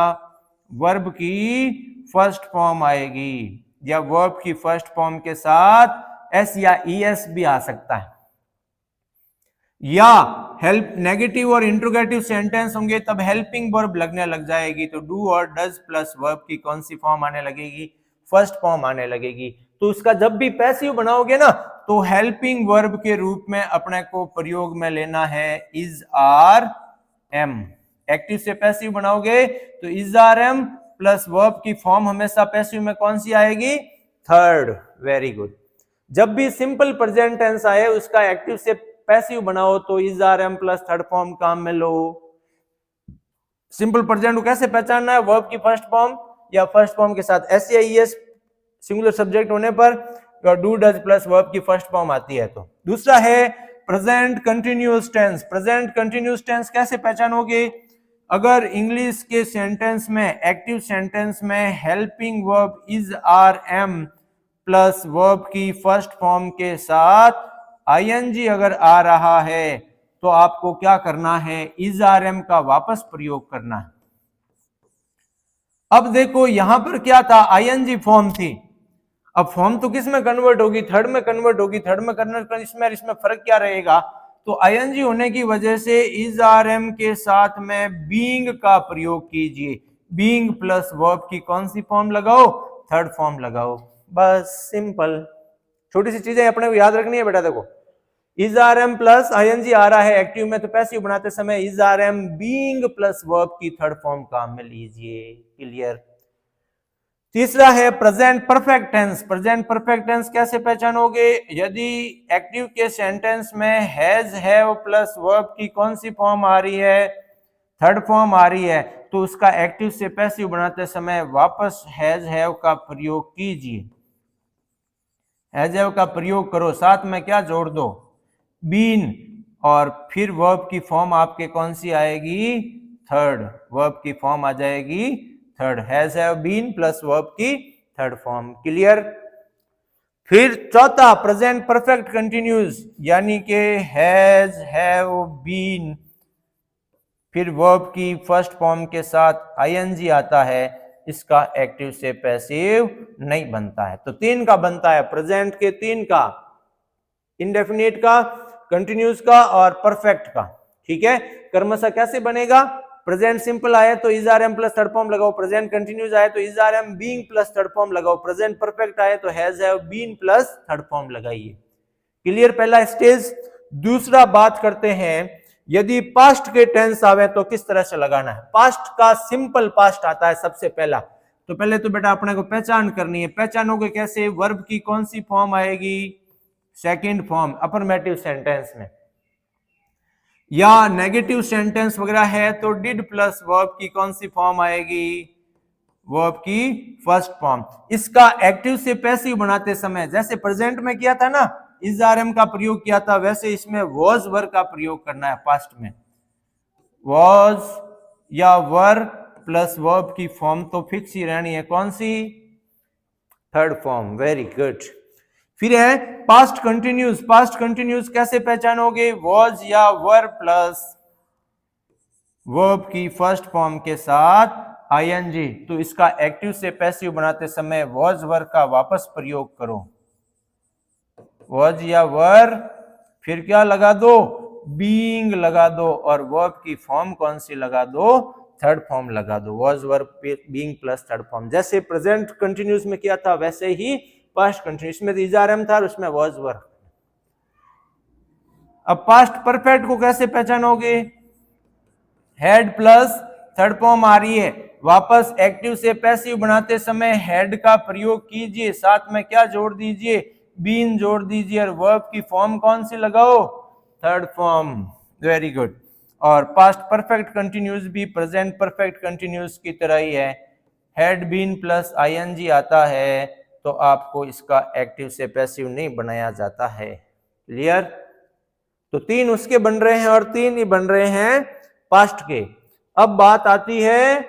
वर्ब की फर्स्ट फॉर्म आएगी, या वर्ब की फर्स्ट फॉर्म के साथ एस या ईएस भी आ सकता है, या हेल्प नेगेटिव और इंट्रोगेटिव सेंटेंस होंगे तब हेल्पिंग वर्ब लगने लग जाएगी। तो डू और डज प्लस वर्ब की कौन सी फॉर्म आने लगेगी, फर्स्ट फॉर्म आने लगेगी। तो उसका जब भी पैसिव बनाओगे ना तो हेल्पिंग वर्ब के रूप में अपने को प्रयोग में लेना है इज आर एम। एक्टिव से पैसिव बनाओगे तो is are am plus verb की फॉर्म हमेशा पैसिव में कौन सी आएगी, थर्ड। Very good. जब भी सिंपल प्रेजेंट टेंस आए उसका एक्टिव से पैसिव बनाओ तो is are am plus third form काम में लो। सिंपल प्रेजेंट को कैसे पहचानना है, वर्ब की फर्स्ट फॉर्म या फर्स्ट फॉर्म के साथ एस या ईएस सिंगुलर सब्जेक्ट होने पर डू डज प्लस वर्ब की फर्स्ट फॉर्म आती है। तो दूसरा है present continuous tense. Present continuous tense कैसे पहचानोगे, अगर इंग्लिश के सेंटेंस में एक्टिव सेंटेंस में helping verb is are am plus verb की फर्स्ट फॉर्म के साथ आईएनजी अगर आ रहा है तो आपको क्या करना है, इज आर एम का वापस प्रयोग करना है। अब देखो यहां पर क्या था, आईएनजी फॉर्म थी। अब फॉर्म तो किस में कन्वर्ट होगी, थर्ड में कन्वर्ट होगी। थर्ड में कन्वर्ट इसमें फर्क क्या रहेगा, तो आईएनजी होने की वजह से इज आर एम के साथ में बीइंग का प्रयोग कीजिए। बीइंग प्लस वर्ब की कौन सी फॉर्म लगाओ, थर्ड फॉर्म लगाओ। बस सिंपल। छोटी सी चीजें अपने को याद रखनी है बेटा। देखो is are am plus ING आ रहा है एक्टिव में तो पैसिव बनाते समय is are am being plus verb की थर्ड फॉर्म काम में लीजिए। क्लियर। तीसरा है present perfect tense. Present perfect tense कैसे पहचानोगे, यदि एक्टिव के सेंटेंस में हैज हैव प्लस वर्ब की कौन सी फॉर्म आ रही है, थर्ड फॉर्म आ रही है, तो उसका एक्टिव से पैसिव बनाते समय वापस हैज हैव का प्रयोग कीजिए। हैज हैव का प्रयोग करो, साथ में क्या जोड़ दो, बीन, और फिर वर्ब की फॉर्म आपके कौन सी आएगी, थर्ड। वर्ब की फॉर्म आ जाएगी third, has have been plus verb की थर्ड फॉर्म। क्लियर। फिर चौथा प्रेजेंट परफेक्ट कंटिन्यूअस, यानी कि हैज हैव बीन फिर वर्ब की फर्स्ट फॉर्म के साथ आईएनजी आता है, इसका एक्टिव से पैसिव नहीं बनता है। तो तीन का बनता है, प्रेजेंट के तीन का, इंडेफिनिट का, कंटिन्यूअस का और परफेक्ट का। ठीक है। कर्मशः कैसे बनेगा, प्रेजेंट सिंपल आए तो is are am plus third form लगाओ, प्रेजेंट कंटिन्यूअस आए तो is are am being plus third form लगाओ, प्रेजेंट परफेक्ट आए तो has have been plus third form लगाइए। क्लियर पहला स्टेज। दूसरा बात करते हैं यदि पास्ट के टेंस आवे तो किस तरह से लगाना है। पास्ट का सिंपल पास्ट आता है सबसे पहला, तो पहले तो बेटा अपने को पहचान करनी है। पहचानोगे कैसे, वर्ब की कौन सी फॉर्म आएगी, सेकंड फॉर्म अफर्मेटिव सेंटेंस में, या नेगेटिव सेंटेंस वगैरह है तो डिड प्लस वर्ब की कौन सी फॉर्म आएगी, वर्ब की फर्स्ट फॉर्म। इसका एक्टिव से पैसिव बनाते समय जैसे प्रेजेंट में किया था ना, इज आर एम का प्रयोग किया था, वैसे इसमें वॉज वर का प्रयोग करना है। पास्ट में वॉज या वर प्लस वर्ब की फॉर्म तो फिक्स ही रहनी है, कौन सी? Third form. Very good. फिर है पास्ट कंटिन्यूस। पास्ट कंटिन्यूस कैसे पहचानोगे? वॉज या वर प्लस वर्ब की फर्स्ट फॉर्म के साथ आईएनजी। तो इसका एक्टिव से पैसिव बनाते समय वॉज वर का वापस प्रयोग करो। वॉज या वर, फिर क्या लगा दो? बीइंग लगा दो, और वर्ब की फॉर्म कौन सी लगा दो? थर्ड फॉर्म लगा दो। Was were being plus third form. जैसे प्रेजेंट कंटिन्यूस में किया था वैसे ही पास्ट कंटिन्यूस में इज आर एम था और उसमें वॉज वर। अब पास्ट परफेक्ट को कैसे पहचानोगे? हेड प्लस थर्ड फॉर्म आ रही है, वापस एक्टिव से पैसिव बनाते समय हेड का प्रयोग कीजिए, साथ में क्या जोड़ दीजिए? बीन जोड़ दीजिए, और वर्ब की फॉर्म कौन सी लगाओ? Third form. Very good. और पास्ट परफेक्ट कंटिन्यूस भी प्रेजेंट परफेक्ट कंटिन्यूस की तरह ही है, हेड बीन प्लस आईएनजी आता है तो आपको इसका एक्टिव से पैसिव नहीं बनाया जाता है। क्लियर? तो 3 उसके बन रहे हैं और 3 ही बन रहे हैं पास्ट के। अब बात आती है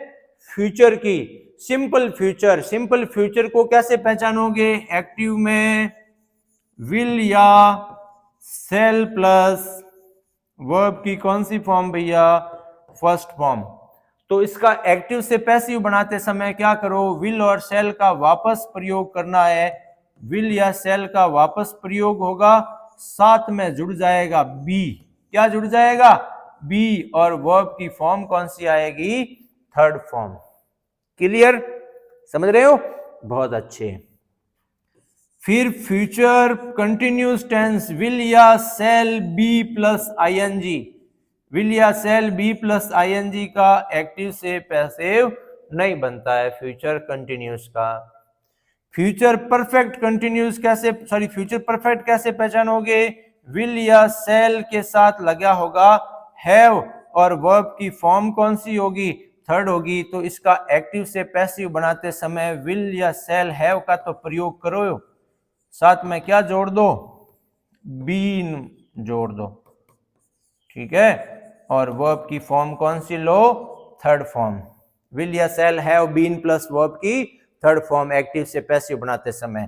फ्यूचर की। Simple future. सिंपल फ्यूचर को कैसे पहचानोगे? एक्टिव में विल या सेल प्लस वर्ब की कौन सी फॉर्म भैया? First form. तो इसका एक्टिव से पैसिव बनाते समय क्या करो? विल और सेल का वापस प्रयोग करना है। विल या सेल का वापस प्रयोग होगा, साथ में जुड़ जाएगा बी। क्या जुड़ जाएगा? बी, और वर्ब की फॉर्म कौन सी आएगी? Third form. क्लियर? समझ रहे हो? बहुत अच्छे। फिर फ्यूचर कंटिन्यूस टेंस विल या shall be plus ING. Will या सेल बी प्लस आईएनजी का एक्टिव से पैसिव नहीं बनता है फ्यूचर कंटिन्यूस का। फ्यूचर परफेक्ट कंटिन्यूस कैसे, सॉरी फ्यूचर परफेक्ट कैसे पहचानोगे? विल या सेल के साथ लगा होगा हैव, और वर्ब की फॉर्म कौन सी होगी? थर्ड होगी। तो इसका एक्टिव से पैसिव बनाते समय विल या सेल हैव का तो प्रयोग करो, साथ में क्या जोड़ दो? बीन जोड़ दो। ठीक है? और वर्ब की फॉर्म कौन सी लो? Third form. विल या shall have been plus verb की थर्ड फॉर्म एक्टिव से पैसिव बनाते समय।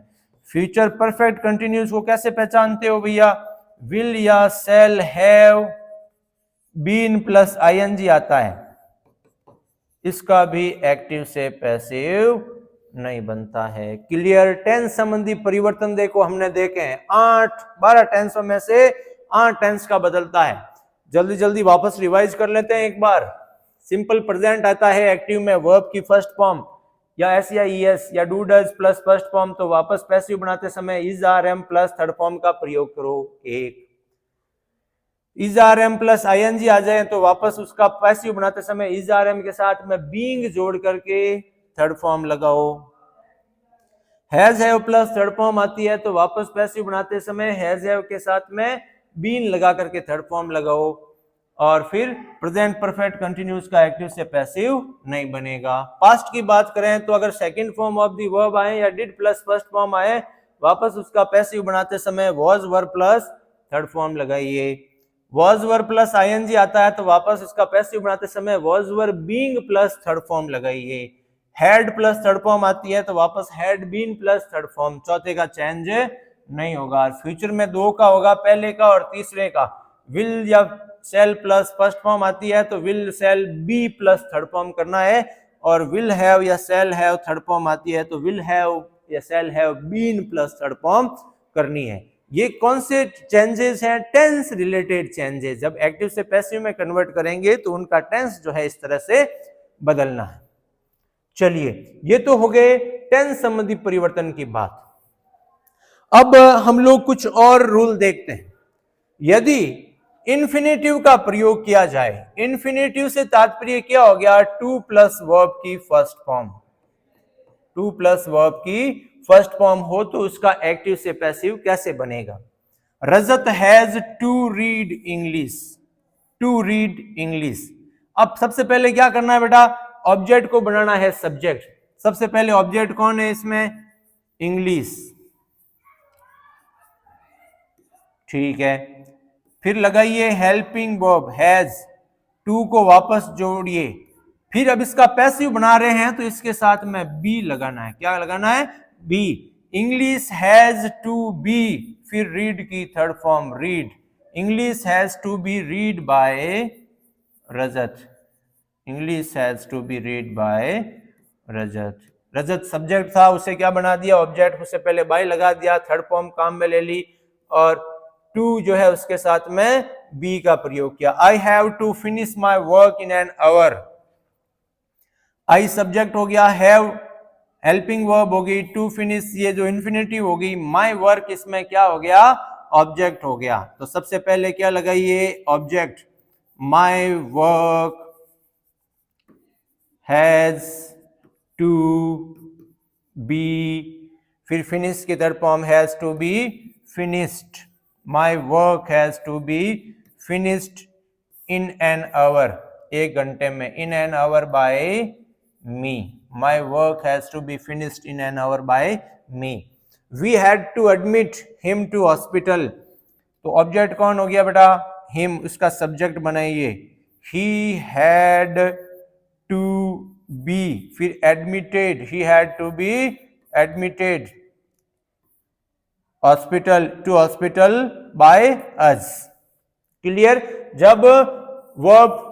फ्यूचर परफेक्ट कंटिन्यूस को कैसे पहचानते हो भैया? विल या shall have been plus ING आता है, इसका भी एक्टिव से पैसिव नहीं बनता है। क्लियर? टेंस संबंधी परिवर्तन देखो हमने देखे हैं 12 टेंसों में से 8 टेंस का बदलता है। जल्दी जल्दी वापस रिवाइज कर लेते हैं एक बार। सिंपल प्रेजेंट आता है एक्टिव में वर्ब की फर्स्ट फॉर्म या एस या ईएस या do does plus first form, तो वापस पैसिव बनाते समय is are am plus third form का प्रयोग करो। एक is are am plus ING आ जाए तो वापस उसका पैसिव बनाते समय इज आर एम के साथ में बीइंग जोड़ करके थर्ड फॉर्म लगाओ। Has have plus third form आती है तो वापस पैसिव बनाते समय हैज हैव के साथ में बीन लगा करके थर्ड फॉर्म लगाओ। और फिर प्रेजेंट परफेक्ट कंटिन्यूस का एक्टिव से पैसिव नहीं बनेगा। पास्ट की बात करें तो अगर second form of the verb आए या डिड प्लस फर्स्ट फॉर्म आए, वापस उसका पैसिव बनाते समय was were plus third form लगाइए। वॉज वर प्लस आईएनजी आता है तो वापस उसका पैसिव बनाते समय was were being plus third form लगाइए। हैड प्लस थर्ड फॉर्म आती है तो वापस had been plus third form, चौथे का चेंज नहीं होगा। फ्यूचर में 2 का होगा, पहले का और तीसरे का। विल या सेल प्लस फर्स्ट फॉर्म आती है तो will shall be plus third form करना है, और विल हैव या सेल हैव थर्ड फॉर्म आती है तो विल हैव या shall have been plus third form करनी है। ये कौन से चेंजेस हैं? Tense related changes. जब एक्टिव से पैसिव में कन्वर्ट करेंगे तो उनका टेंस जो है इस तरह से बदलना है। चलिए, ये तो हो गए टेंस संबंधी परिवर्तन की बात। अब हम लोग कुछ और रूल देखते हैं। यदि इन्फिनेटिव का प्रयोग किया जाए, इन्फिनेटिव से तात्पर्य क्या हो गया? टू प्लस वर्ब की first form. To plus verb की फर्स्ट फॉर्म हो तो उसका एक्टिव से पैसिव कैसे बनेगा? Rajat has to read English. To read English. अब सबसे पहले क्या करना है बेटा? ऑब्जेक्ट को बनाना है सब्जेक्ट। सबसे पहले ऑब्जेक्ट कौन है इसमें? इंग्लिश। ठीक है, फिर लगाइए हेल्पिंग वर्ब हैज, टू को वापस जोड़िए, फिर अब इसका पैसिव बना रहे हैं तो इसके साथ में बी लगाना है। क्या लगाना है? Be. English has to be, फिर रीड की third form read, English has to be read by Rajat, English has to be read by Rajat. Rajat subject था, उसे क्या बना दिया? ऑब्जेक्ट, उससे पहले बाय लगा दिया, थर्ड फॉर्म काम में ले ली, और टू जो है उसके साथ में बी का प्रयोग किया। I have to finish my work in an hour, I subject हो गया, हैव हेल्पिंग वर्ब होगी, टू फिनिश ये जो इन्फिनिटिव होगी, माई वर्क इसमें क्या हो गया? ऑब्जेक्ट हो गया। तो सबसे पहले क्या लगाइए? Object, my work has to be, फिर फिनिश की third form has to be finished, my work has to be finished in an hour, एक घंटे में, in an hour by me, my work has to be finished in an hour by me. We had to admit him to hospital, तो ऑब्जेक्ट कौन हो गया बेटा? हिम, उसका सब्जेक्ट बनाइए, ही हैड टू बी, फिर admitted, he had to be admitted hospital, to hospital by us. Clear? जब वर्ब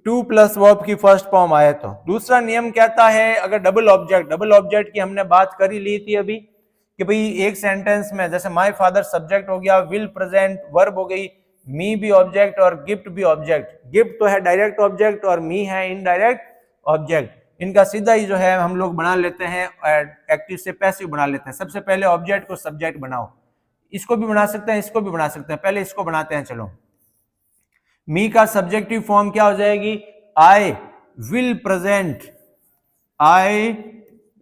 टू प्लस वर्ब की फर्स्ट फॉर्म आए तो। दूसरा नियम कहता है, अगर डबल ऑब्जेक्ट की हमने बात कर ही ली थी अभी कि भाई एक सेंटेंस में जैसे माय फादर सब्जेक्ट हो गया, विल प्रेजेंट वर्ब हो गई, मी भी ऑब्जेक्ट और गिफ्ट भी ऑब्जेक्ट। गिफ्ट तो है डायरेक्ट ऑब्जेक्ट और मी है इनडायरेक्ट ऑब्जेक्ट। इनका सीधा ही जो है हम लोग बना लेते हैं, एक्टिव से पैसिव बना लेते हैं। सबसे पहले ऑब्जेक्ट को सब्जेक्ट बनाओ, इसको भी बना सकते हैं, इसको भी बना सकते हैं, पहले इसको बनाते हैं। चलो, मी का सब्जेक्टिव फॉर्म क्या हो जाएगी? I will present, I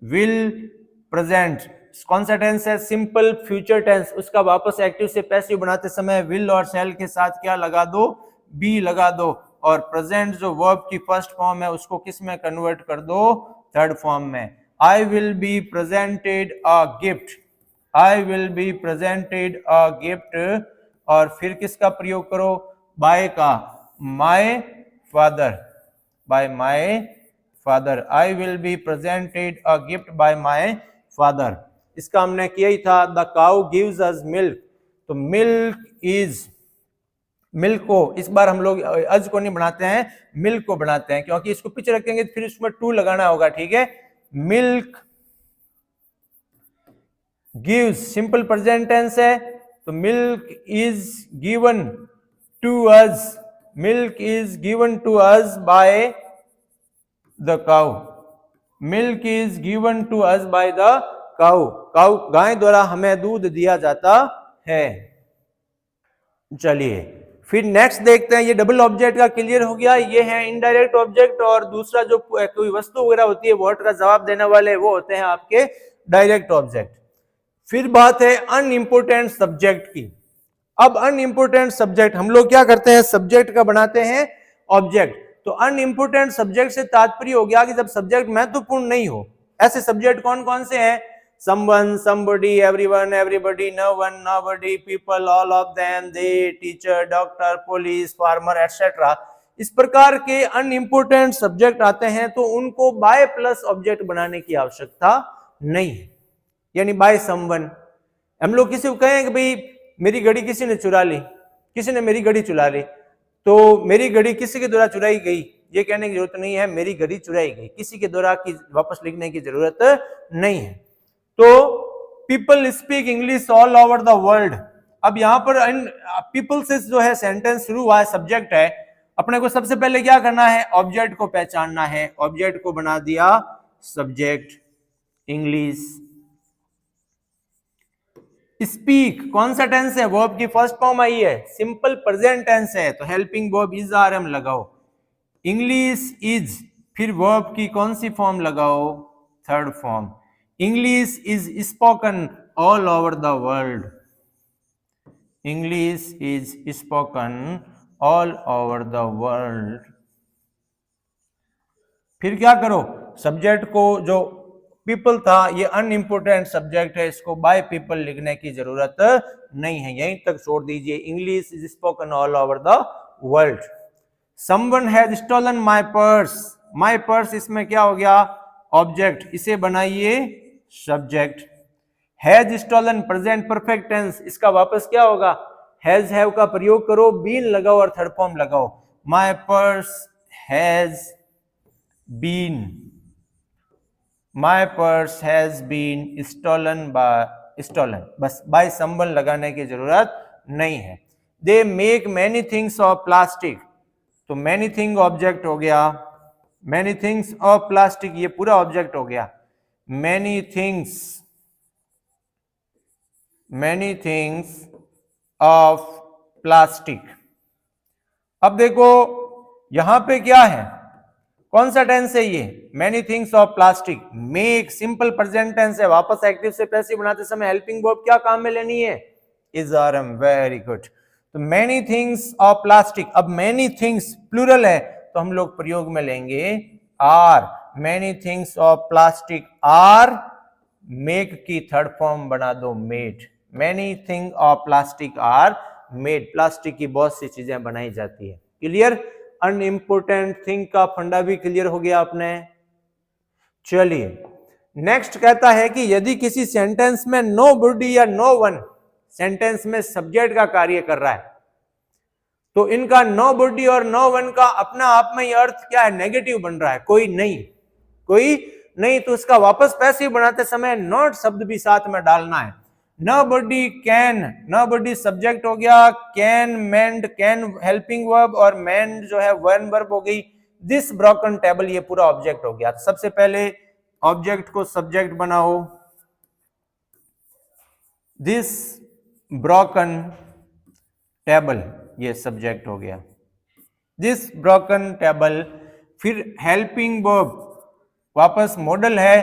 will present. कौन सा टेंस है? Simple future tense. उसका वापस एक्टिव से पैसिव बनाते समय विल और शैल के साथ क्या लगा दो? बी लगा दो। और प्रेजेंट जो वर्ब की फर्स्ट फॉर्म है उसको किस में कन्वर्ट कर दो? थर्ड फॉर्म में। I will be presented a gift, I will be presented a gift, और फिर किसका प्रयोग करो? बाय का, my father, by my father, I will be presented a gift by my father. इसका हमने किया ही था, the cow gives us milk, तो मिल्क इज, मिल्क को इस बार हम लोग अज को नहीं बनाते हैं, मिल्क को बनाते हैं, क्योंकि इसको पीछे रखेंगे फिर इसमें टू लगाना होगा। ठीक है, milk gives simple present tense है, तो milk is given to us, milk is given to us by the cow, milk is given to us by the cow, cow गाय द्वारा हमें दूध दिया जाता है। चलिए फिर नेक्स्ट देखते हैं, ये डबल ऑब्जेक्ट का क्लियर हो गया। ये है इनडायरेक्ट ऑब्जेक्ट, और दूसरा जो कोई वस्तु वगैरह होती है वर्ड का जवाब देने वाले वो होते हैं आपके डायरेक्ट ऑब्जेक्ट। फिर बात है अनइम्पोर्टेंट सब्जेक्ट की। अब अनइम्पोर्टेंट सब्जेक्ट हम लोग क्या करते हैं? सब्जेक्ट का बनाते हैं ऑब्जेक्ट। तो अनइम्पोर्टेंट सब्जेक्ट से तात्पर्य हो गया कि जब सब्जेक्ट महत्वपूर्ण नहीं हो। ऐसे सब्जेक्ट कौन कौन से हैं? someone, somebody, everyone, everybody, no one, nobody, people, all of them, they, teacher, doctor, police, farmer, etc. इस प्रकार के अनइम्पोर्टेंट सब्जेक्ट आते हैं तो उनको बाय प्लस ऑब्जेक्ट बनाने की आवश्यकता नहीं है, यानी बाय समवन। हम लोग किसी को कहें कि भाई मेरी घड़ी किसी ने चुरा ली, किसी ने मेरी घड़ी चुरा ली, तो मेरी घड़ी किसी के द्वारा चुराई गई, ये कहने की जरूरत नहीं है, मेरी घड़ी चुराई गई, किसी के द्वारा की वापस लिखने की जरूरत नहीं है। तो people speak English all over the world. अब यहां पर पीपल से जो है सेंटेंस शुरू हुआ है, सब्जेक्ट है, अपने को सबसे पहले क्या करना है? ऑब्जेक्ट को पहचानना है। ऑब्जेक्ट को बना दिया सब्जेक्ट, इंग्लिश। स्पीक कौन सा टेंस है? वर्ब की फर्स्ट फॉर्म आई है, सिंपल प्रेजेंट टेंस है, तो helping verb is are am लगाओ। इंग्लिश इज, फिर वर्ब की कौन सी फॉर्म लगाओ? Third form. English is spoken all over the world, English is spoken all over the world. फिर क्या करो? सब्जेक्ट को जो पीपल था, ये अनइम्पोर्टेंट सब्जेक्ट है, इसको बाय पीपल लिखने की जरूरत नहीं है, यहीं तक छोड़ दीजिए। English is spoken all over the world. Someone has stolen my purse, my purse इसमें क्या हो गया, ऑब्जेक्ट, इसे बनाइए subject. Has stolen present perfect tense, इसका वापस क्या होगा, हैज हैव का प्रयोग करो, बीन लगाओ और थर्ड फॉर्म लगाओ। My purse has been, my purse has been stolen by, stolen, बस बाय समवन लगाने की जरूरत नहीं है। They make many things of plastic, तो मैनी थिंग ऑब्जेक्ट हो गया, मैनी थिंग्स ऑफ प्लास्टिक ये पूरा ऑब्जेक्ट हो गया। Many things, many things of plastic. अब देखो यहां पे क्या है, कौन सा टेंस है ये, many things of plastic. Make simple present tense है, वापस एक्टिव से पैसिव बनाते समय हेल्पिंग वर्ब क्या काम में लेनी है, is are am, very good. तो मैनी थिंग्स ऑफ प्लास्टिक, अब मैनी थिंग्स प्लूरल है तो हम लोग प्रयोग में लेंगे are, many things of plastic are, make की थर्ड फॉर्म बना दो made, many thing of plastic are made, plastic की बहुत सी चीजें बनाई जाती है। क्लियर, अनइम्पोर्टेंट थिंग का फंडा भी क्लियर हो गया आपने। चलिए नेक्स्ट कहता है कि यदि किसी सेंटेंस में नो बॉडी या नो वन, सेंटेंस में सब्जेक्ट का कार्य कर रहा है, तो इनका नो बॉडी और नो वन का अपना आप में अर्थ क्या है, नेगेटिव बन रहा है, कोई नहीं, कोई नहीं, तो इसका वापस पैसिव बनाते समय नॉट शब्द भी साथ में डालना है। नोबडी कैन, नोबडी सब्जेक्ट हो गया, can mend, can helping verb और मेंड जो है वन वर्ब हो गई। दिस ब्रोकन टेबल ये पूरा ऑब्जेक्ट हो गया। सबसे पहले ऑब्जेक्ट को सब्जेक्ट बनाओ, दिस ब्रोकन टेबल ये सब्जेक्ट हो गया, दिस ब्रोकन टेबल। फिर हेल्पिंग वर्ब वापस मॉडल है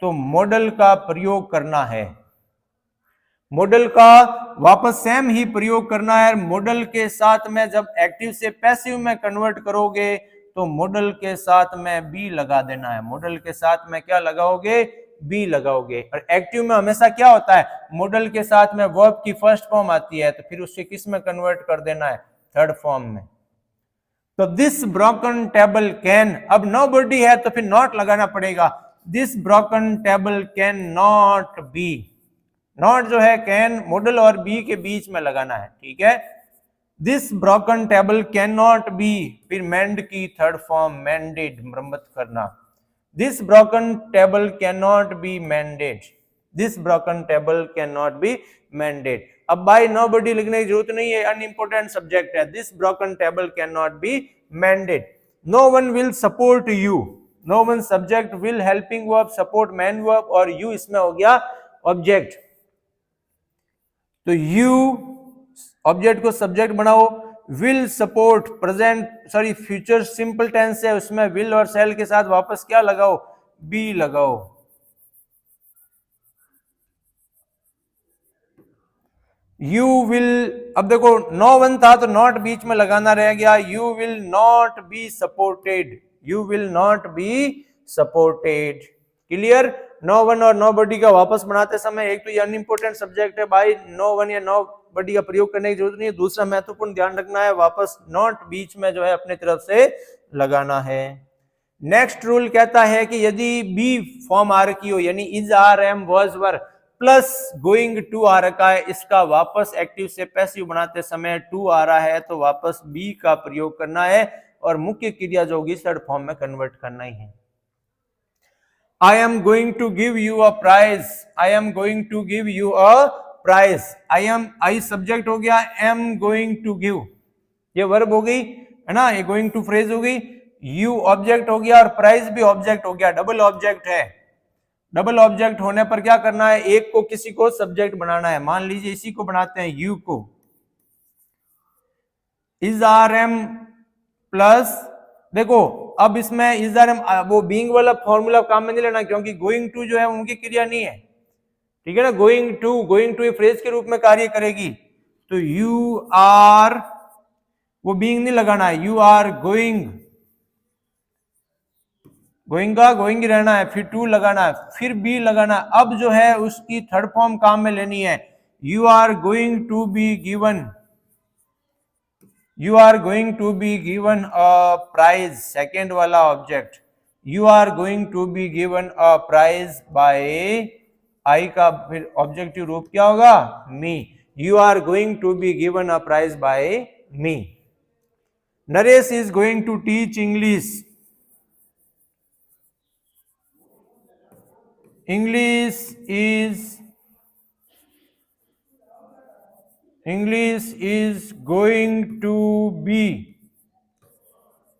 तो मॉडल का प्रयोग करना है, मॉडल का वापस सेम ही प्रयोग करना है। मॉडल के साथ में जब एक्टिव से पैसिव में कन्वर्ट करोगे तो मॉडल के साथ में बी लगा देना है, मॉडल के साथ में क्या लगाओगे, बी लगाओगे। और एक्टिव में हमेशा क्या होता है, मॉडल के साथ में वर्ब की फर्स्ट फॉर्म आती है तो फिर उससे किस में कन्वर्ट कर देना है, थर्ड फॉर्म में। तो दिस ब्रोकन टेबल कैन, अब नोबडी है तो फिर नॉट लगाना पड़ेगा, this broken table can not B, not जो है कैन मॉडल और बी के बीच में लगाना है, ठीक है। This broken table can not be, फिर मेंड की थर्ड फॉर्म मेंडेड, मरम्मत करना, this broken table can not be mended, this broken table can not be mended. अब बाय नोबडी लिखने की जरूरत नहीं है, अनइंपोर्टेंट सब्जेक्ट है, this broken table can not be mended. No one will support you, no one subject, will helping verb, support main verb और यू इसमें हो गया ऑब्जेक्ट। तो यू ऑब्जेक्ट को सब्जेक्ट बनाओ, will support present sorry future simple tense है, उसमें विल और सेल के साथ वापस क्या लगाओ, बी लगाओ। यू विल, अब देखो नो वन था तो नॉट बीच में लगाना रह गया, you will not be supported, you will not be supported. Clear, no one और नो बडी का वापस बनाते समय एक तो ये अनइंपोर्टेंट सब्जेक्ट है, बाई नो वन या नो बडी का प्रयोग करने की जरूरत नहीं है। दूसरा महत्वपूर्ण ध्यान रखना है, वापस नॉट बीच में जो है अपने तरफ से लगाना है। नेक्स्ट रूल कहता है कि यदि बी फॉर्म आ रखी हो, यानी is are am was were plus going to आ रखा है, इसका वापस एक्टिव से पैसिव बनाते समय टू आ रहा है तो वापस बी का प्रयोग करना है और मुख्य क्रिया जो होगी थर्ड फॉर्म में कन्वर्ट करना ही है। I am going to give you a prize, I am going to give you a prize, I am, I subject हो गया, am going to give ये वर्ब हो गई है ना, ये going to फ्रेज हो गई, you ऑब्जेक्ट हो गया और प्राइज भी ऑब्जेक्ट हो गया, डबल ऑब्जेक्ट है। डबल ऑब्जेक्ट होने पर क्या करना है, एक को किसी को सब्जेक्ट बनाना है। मान लीजिए इसी को बनाते हैं यू को, इज आर एम प्लस, देखो अब इसमें इज आर एम वो बीइंग वाला फॉर्मूला काम में नहीं लेना क्योंकि गोइंग टू जो है उनकी क्रिया नहीं है, ठीक है ना। गोइंग टू ये फ्रेज के रूप में कार्य करेगी तो यू आर वो बीइंग नहीं लगाना है, यू आर गोइंग गोइंग का गोइंग ही रहना है, फिर टू लगाना है, फिर बी लगाना है। अब जो है उसकी थर्ड फॉर्म काम में लेनी है। You are going to be given, you are going to be given a prize, second वाला object, you are going to be given a prize by, I का फिर ऑब्जेक्टिव रूप क्या होगा, me. You are going to be given a prize by me. Naresh is going to teach English, English is going to be,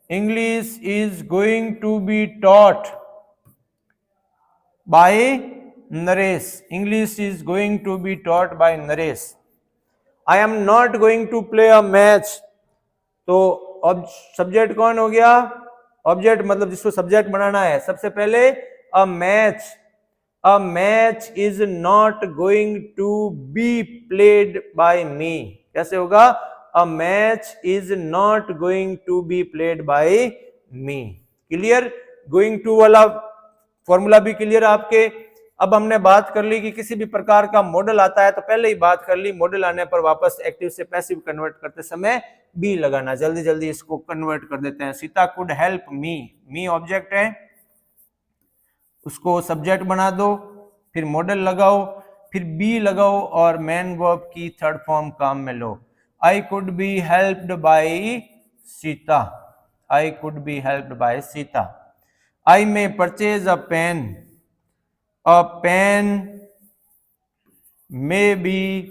English is going to be taught by Naresh, English is going to be taught by Naresh। I am not going to play a match, तो अब सब्जेक्ट कौन हो गया, ऑब्जेक्ट मतलब जिसको सब्जेक्ट बनाना है। सबसे पहले a match, a match is not going to be played by me, कैसे होगा, a match is not going to be played by me। Clear, going to वाला फॉर्मूला भी क्लियर आपके। अब हमने बात कर ली कि किसी भी प्रकार का मॉडल आता है तो पहले ही बात कर ली, मॉडल आने पर वापस एक्टिव से पैसिव कन्वर्ट करते समय बी लगाना। जल्दी जल्दी इसको कन्वर्ट कर देते हैं। Sita could help me, me object है, उसको सब्जेक्ट बना दो, फिर मॉडल लगाओ, फिर बी लगाओ और मेन वर्ब की थर्ड फॉर्म काम में लो। I could be helped by Sita, I could be helped by Sita. I may purchase a pen, a pen may be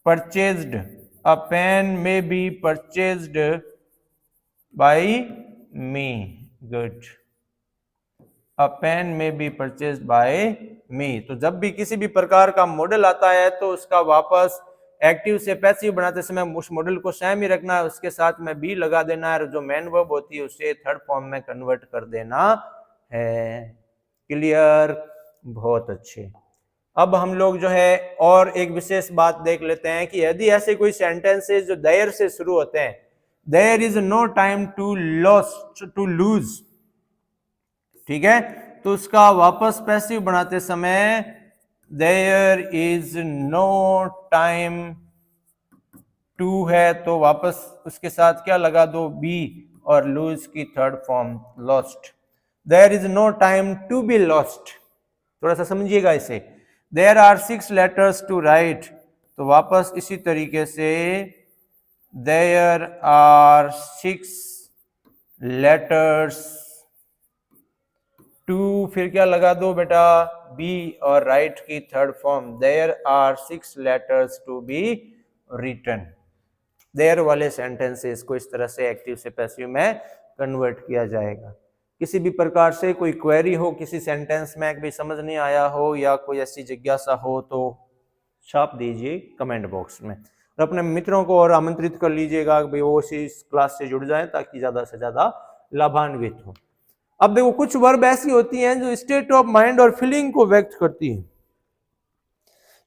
purchased, a pen may be purchased by me, good. A pen may be purchase by me. तो जब भी किसी भी प्रकार का मॉडल आता है तो उसका वापस एक्टिव से पैसिव बनाते समय उस मॉडल को सेम ही रखना है, उसके साथ में बी लगा देना है और जो मेन वर्ब होती है उसे थर्ड फॉर्म में कन्वर्ट कर देना है। क्लियर, बहुत अच्छे। अब हम लोग जो है और एक विशेष बात देख लेते हैं कि यदि ऐसे कोई सेंटेंसेस जो देयर से शुरू होते हैं, there is no time to lose, ठीक है, तो उसका वापस पैसिव बनाते समय there is no time to है तो वापस उसके साथ क्या लगा दो, बी, और लूज की third form lost. There is no time to be lost, थोड़ा सा समझिएगा इसे। There are 6 letters to write, तो वापस इसी तरीके से देयर आर 6 लेटर्स टू, फिर क्या लगा दो बेटा, बी, और राइट की third form there are 6 letters to be written. There वाले सेंटेंसेस को इस तरह से एक्टिव से पैसिव में कन्वर्ट किया जाएगा। किसी भी प्रकार से कोई क्वेरी हो किसी सेंटेंस में, कभी समझ नहीं आया हो या कोई ऐसी जिज्ञासा हो तो छाप दीजिए कमेंट बॉक्स में, और अपने मित्रों को और आमंत्रित कर लीजिएगा कि वो इस क्लास से जुड़ जाएं ताकि ज्यादा से ज्यादा लाभान्वित हो। अब देखो कुछ वर्ब ऐसी होती हैं जो स्टेट ऑफ माइंड और फीलिंग को व्यक्त करती हैं।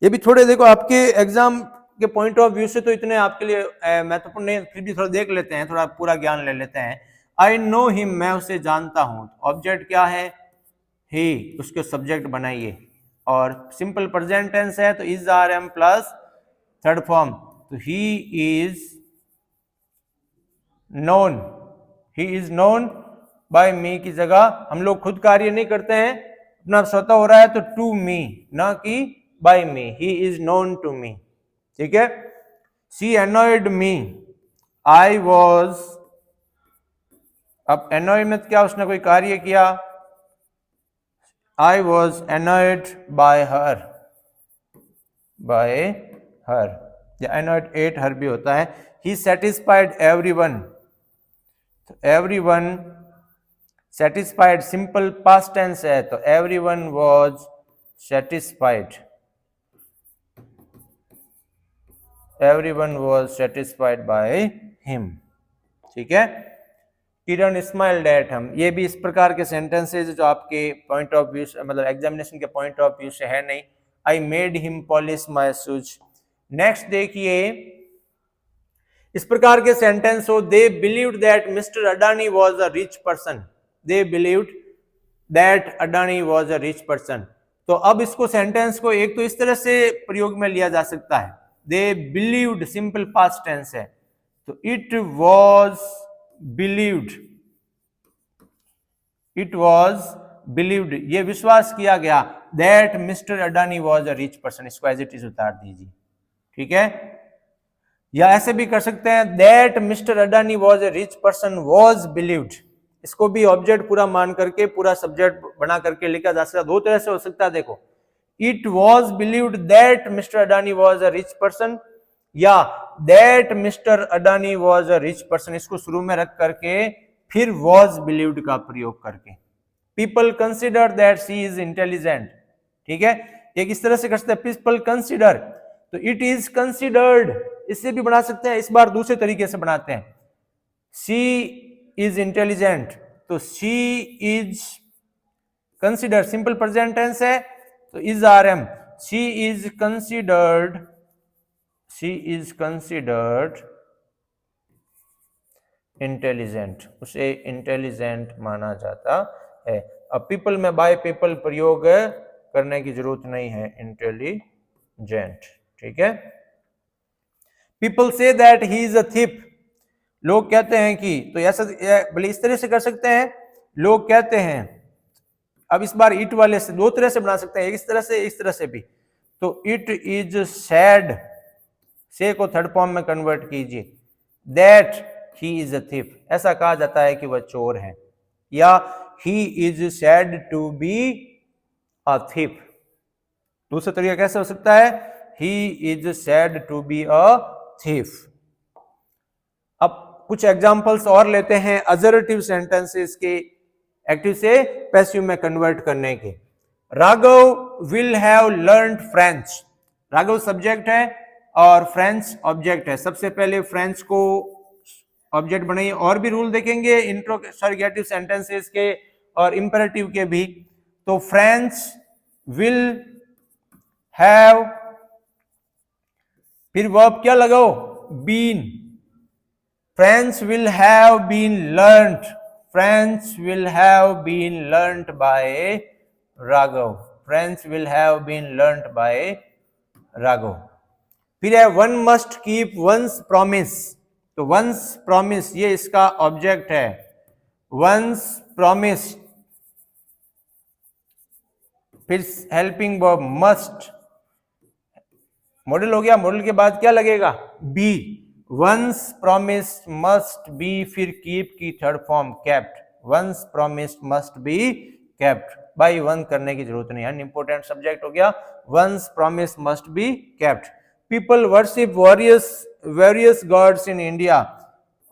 ये भी थोड़े देखो आपके एग्जाम के पॉइंट ऑफ व्यू से तो इतने आपके लिए महत्वपूर्ण नहीं, फिर भी थोड़ा देख लेते हैं, थोड़ा पूरा ज्ञान ले लेते हैं। आई नो हिम, मैं उसे जानता हूं, ऑब्जेक्ट क्या है, ही, उसके सब्जेक्ट बनाइए, और सिंपल प्रेजेंट टेंस है तो is are am plus third form, तो he is known, he is known by me की जगह हम लोग खुद कार्य नहीं करते हैं, अपना स्वतः हो रहा है तो टू मी, ना कि by me, he is known to me, ठीक है। She annoyed me, I was, अब एनॉयड में क्या उसने कोई कार्य किया, I was annoyed by her, या एनॉयड एट हर भी होता है। ही सेटिस्फाइड एवरीवन, तो everyone satisfied simple past tense है तो everyone was satisfied, everyone was satisfied by him, ठीक है। किरण स्माइल्ड एट हिम, ये भी इस प्रकार के सेंटेंसेस जो आपके पॉइंट ऑफ व्यू मतलब एग्जामिनेशन के पॉइंट ऑफ व्यू से है नहीं। I made him polish my shoes. Next देखिए, इस प्रकार के सेंटेंस हो, they believed that mister Adani was a rich person, they believed that Adani was a rich person. तो अब इसको सेंटेंस को एक तो इस तरह से प्रयोग में लिया जा सकता है, they believed simple past tense है, तो इट वाज बिलीव्ड ये विश्वास किया गया that mister Adani was a rich person, इसको एज इट इज उतार दीजिए, ठीक है। या ऐसे भी कर सकते हैं that mister Adani was a rich person was believed, इसको भी ऑब्जेक्ट पूरा मान करके पूरा सब्जेक्ट बना करके लिखा जा सकता है। दो तरह से हो सकता है, देखो it was believed that mister Adani was a rich person, या that mister Adani was a rich person, इसको शुरू में रख करके फिर वाज बिलीव्ड का प्रयोग करके। People consider that she is intelligent, ठीक है, एक इस तरह से कर सकते हैं पीपल कंसिडर, तो इट इज कंसिडर्ड, इससे भी बना सकते हैं, इस बार दूसरे तरीके से बनाते हैं, शी इज इंटेलिजेंट, तो she is consider simple present tense है, तो is are am, she is considered intelligent, उसे इंटेलिजेंट माना जाता है। अब पीपल में बाय पीपल प्रयोग करने की जरूरत नहीं है, इंटेलिजेंट, ठीक है। People say that he is अ थिप, लोग कहते हैं कि, तो ऐसा भले इस तरह से कर सकते हैं, लोग कहते हैं, अब इस बार इट वाले से दो तरह से बना सकते हैं, इस तरह से भी, तो इट इज सैड, से को थर्ड फॉर्म में कन्वर्ट कीजिए, that he is a thief, ऐसा कहा जाता है कि वह चोर है, या he is said to be a thief. दूसरा तरीका कैसे हो सकता है, he is said to be a thief. अब कुछ एग्जांपल्स और लेते हैं अजर्टिव सेंटेंसेस के एक्टिव से पैसिव में कन्वर्ट करने के। Raghav will have learned French, Raghav subject है और फ्रेंच ऑब्जेक्ट है। सबसे पहले फ्रेंच को ऑब्जेक्ट बनाइए, और भी रूल देखेंगे इंट्रोगेटिव सेंटेंसेस के और इंपेरेटिव के भी। तो फ्रेंच विल हैव, फिर वर्ब क्या लगाओ, been, French will have been learned, French will have been learned by Raghav, French will have been learned by Raghav. फिर है one must keep one's promise, तो वंस प्रॉमिस ये इसका ऑब्जेक्ट है, वंस प्रॉमिस, फिर हेल्पिंग वर्ब मस्ट, मॉडल हो गया, मॉडल के बाद क्या लगेगा, be, one's promise must be, फिर कीप की third form kept, once promise must be kept, by one करने की जरूरत नहीं है, इंपोर्टेंट सब्जेक्ट हो गया, one's promise must be kept. People worship various gods in India,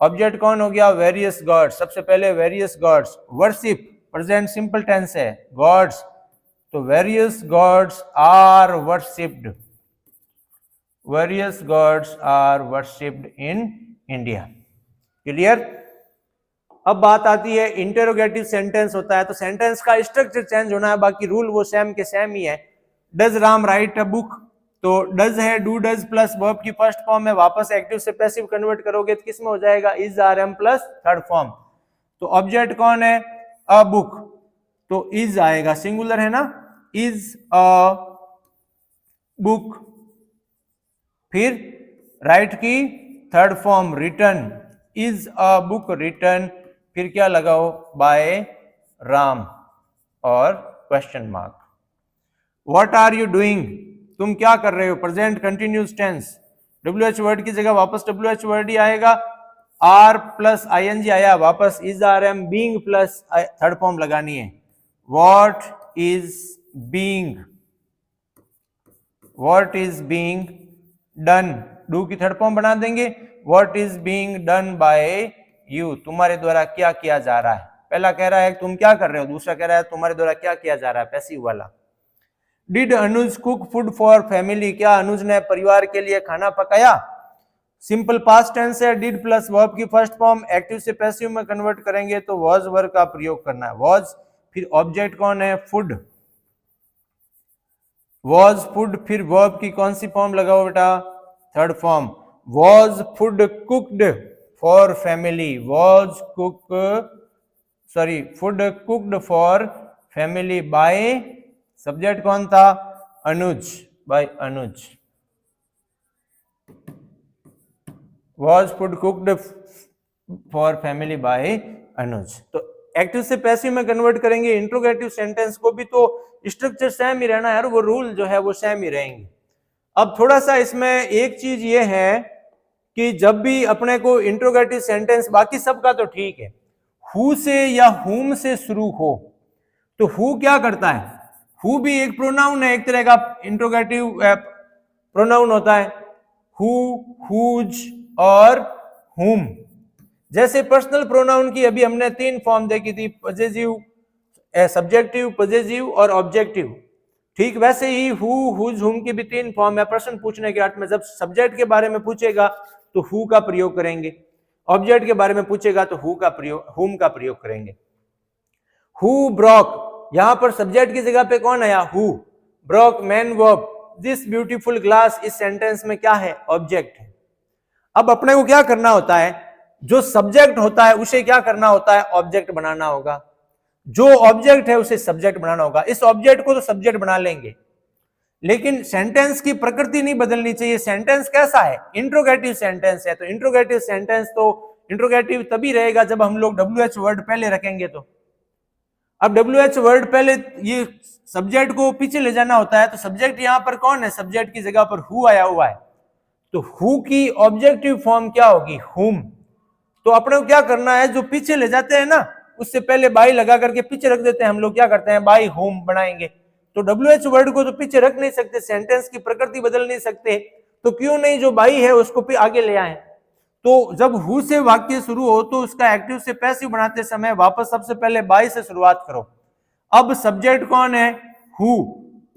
object कौन हो गया, वेरियस गॉड्स, सबसे पहले various gods, worship present simple tense है, गॉड्स, तो various gods are worshipped, various gods are worshipped in India. Clear. अब बात आती है इंटेरोगेटिव सेंटेंस होता है, तो सेंटेंस का स्ट्रक्चर चेंज होना है, बाकी रूल वो सेम के सेम ही है। Does Ram right a book, तो डज है डू डज प्लस वर्ब की फर्स्ट फॉर्म है, वापस एक्टिव से पैसिव कन्वर्ट करोगे तो किस में हो जाएगा, is are am plus third form. तो ऑब्जेक्ट कौन है, अ बुक, तो इज आएगा, सिंगुलर है ना, इज अ बुक, फिर राइट की third form written, is a book written, फिर क्या लगाओ, बाय राम और question mark. What are you doing, तुम क्या कर रहे हो, present continuous tense, WH word की जगह वापस WH वर्ड ही आएगा, आर प्लस ING आया, वापस is are am, being plus third form लगानी है, what is being done, do की थर्ड फॉर्म बना देंगे, what is being done by you, तुम्हारे द्वारा क्या किया जा रहा है। पहला कह रहा है तुम क्या कर रहे हो, दूसरा कह रहा है तुम्हारे द्वारा क्या किया जा रहा है, पैसिव वाला। Did Anuj cook food for family, क्या अनुज ने परिवार के लिए खाना पकाया, सिंपल पास्ट टेंस है, डिड प्लस वर्ब की फर्स्ट फॉर्म, एक्टिव से पैसिव में कन्वर्ट करेंगे तो वॉज वर्ब का प्रयोग करना है, वॉज, फिर ऑब्जेक्ट कौन है, फूड, वॉज फूड, फिर वर्ब की कौन सी फॉर्म लगाओ बेटा, third form, was food cooked for family, was cook sorry food cooked for family by, subject कौन था, Anuj, by Anuj, was food cooked for family by Anuj. तो एक्टिव से पैसिव में कन्वर्ट करेंगे इंट्रोगेटिव सेंटेंस को भी, तो स्ट्रक्चर सेम ही रहना है और वो रूल जो है वो सेम ही रहेंगे। अब थोड़ा सा इसमें एक चीज ये है कि जब भी अपने को इंट्रोगेटिव सेंटेंस, बाकी सबका तो ठीक है, हु से या हुम से शुरू हो, तो हु क्या करता है, हु भी एक प्रोनाउन है, एक तरह का इंट्रोगेटिव प्रोनाउन होता है, हु, हुज और हुम। जैसे पर्सनल प्रोनाउन की अभी हमने 3 फॉर्म देखी थी, पजेसिव, सब्जेक्टिव, पजेसिव और ऑब्जेक्टिव। ठीक वैसे ही हु, हुज, हुम की भी 3 फॉर्म है। प्रश्न पूछने के अर्थ में जब सब्जेक्ट के बारे में पूछेगा तो हु का प्रयोग करेंगे, ऑब्जेक्ट के बारे में पूछेगा तो हु का प्रयोग, हुम का प्रयोग करेंगे। हु ब्रोक, यहां पर सब्जेक्ट की जगह पे कौन आया, who, broke man verb, this beautiful glass इस सेंटेंस में क्या है, ऑब्जेक्ट है। अब अपने को क्या करना होता है, जो सब्जेक्ट होता है उसे क्या करना होता है, ऑब्जेक्ट बनाना होगा, जो ऑब्जेक्ट है उसे सब्जेक्ट बनाना होगा। इस ऑब्जेक्ट को तो सब्जेक्ट बना लेंगे, लेकिन सेंटेंस की प्रकृति नहीं बदलनी चाहिए। सेंटेंस कैसा है, इंट्रोगेटिव सेंटेंस है, तो इंट्रोगेटिव सेंटेंस तो इंट्रोगेटिव तभी रहेगा जब हम लोग WH वर्ड पहले रखेंगे। तो अब WH वर्ड पहले, ये सब्जेक्ट को पीछे ले जाना होता है, तो सब्जेक्ट यहां पर कौन है, सब्जेक्ट की जगह पर हु आया हुआ है, तो हु की ऑब्जेक्टिव फॉर्म क्या होगी, हुम। तो अपने को क्या करना है, जो पीछे ले जाते हैं ना, उससे पहले बाई लगा करके पीछे रख देते हैं हम लोग, क्या करते हैं, बाई होम बनाएंगे। तो WH वर्ड को तो पीछे रख नहीं सकते, सेंटेंस की प्रकृति बदल नहीं सकते, तो क्यों नहीं जो बाई है उसको भी आगे ले आए। तो जब हु से वाक्य शुरू हो तो उसका एक्टिव से पैसिव बनाते समय वापस सबसे पहले बाई से शुरुआत करो। अब सब्जेक्ट कौन है, हु,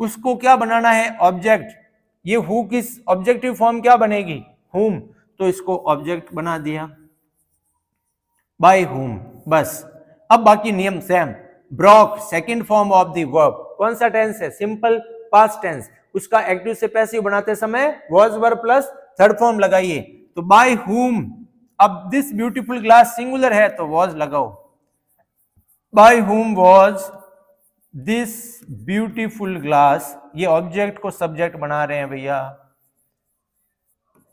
उसको क्या बनाना है, ऑब्जेक्ट। ये हु की ऑब्जेक्टिव फॉर्म क्या बनेगी, हुम, तो इसको ऑब्जेक्ट बना दिया, बाय हुम, बस। अब बाकी नियम same. Brock second form of the verb, कौन सा टेंस है, सिंपल पास्ट टेंस, उसका एक्टिव से पैसिव बनाते समय was verb plus third form लगाइए, तो बाय हुम। अब दिस ब्यूटीफुल ग्लास सिंगुलर है तो वॉज लगाओ, bye whom was this beautiful glass, ये ऑब्जेक्ट को सब्जेक्ट बना रहे हैं भैया,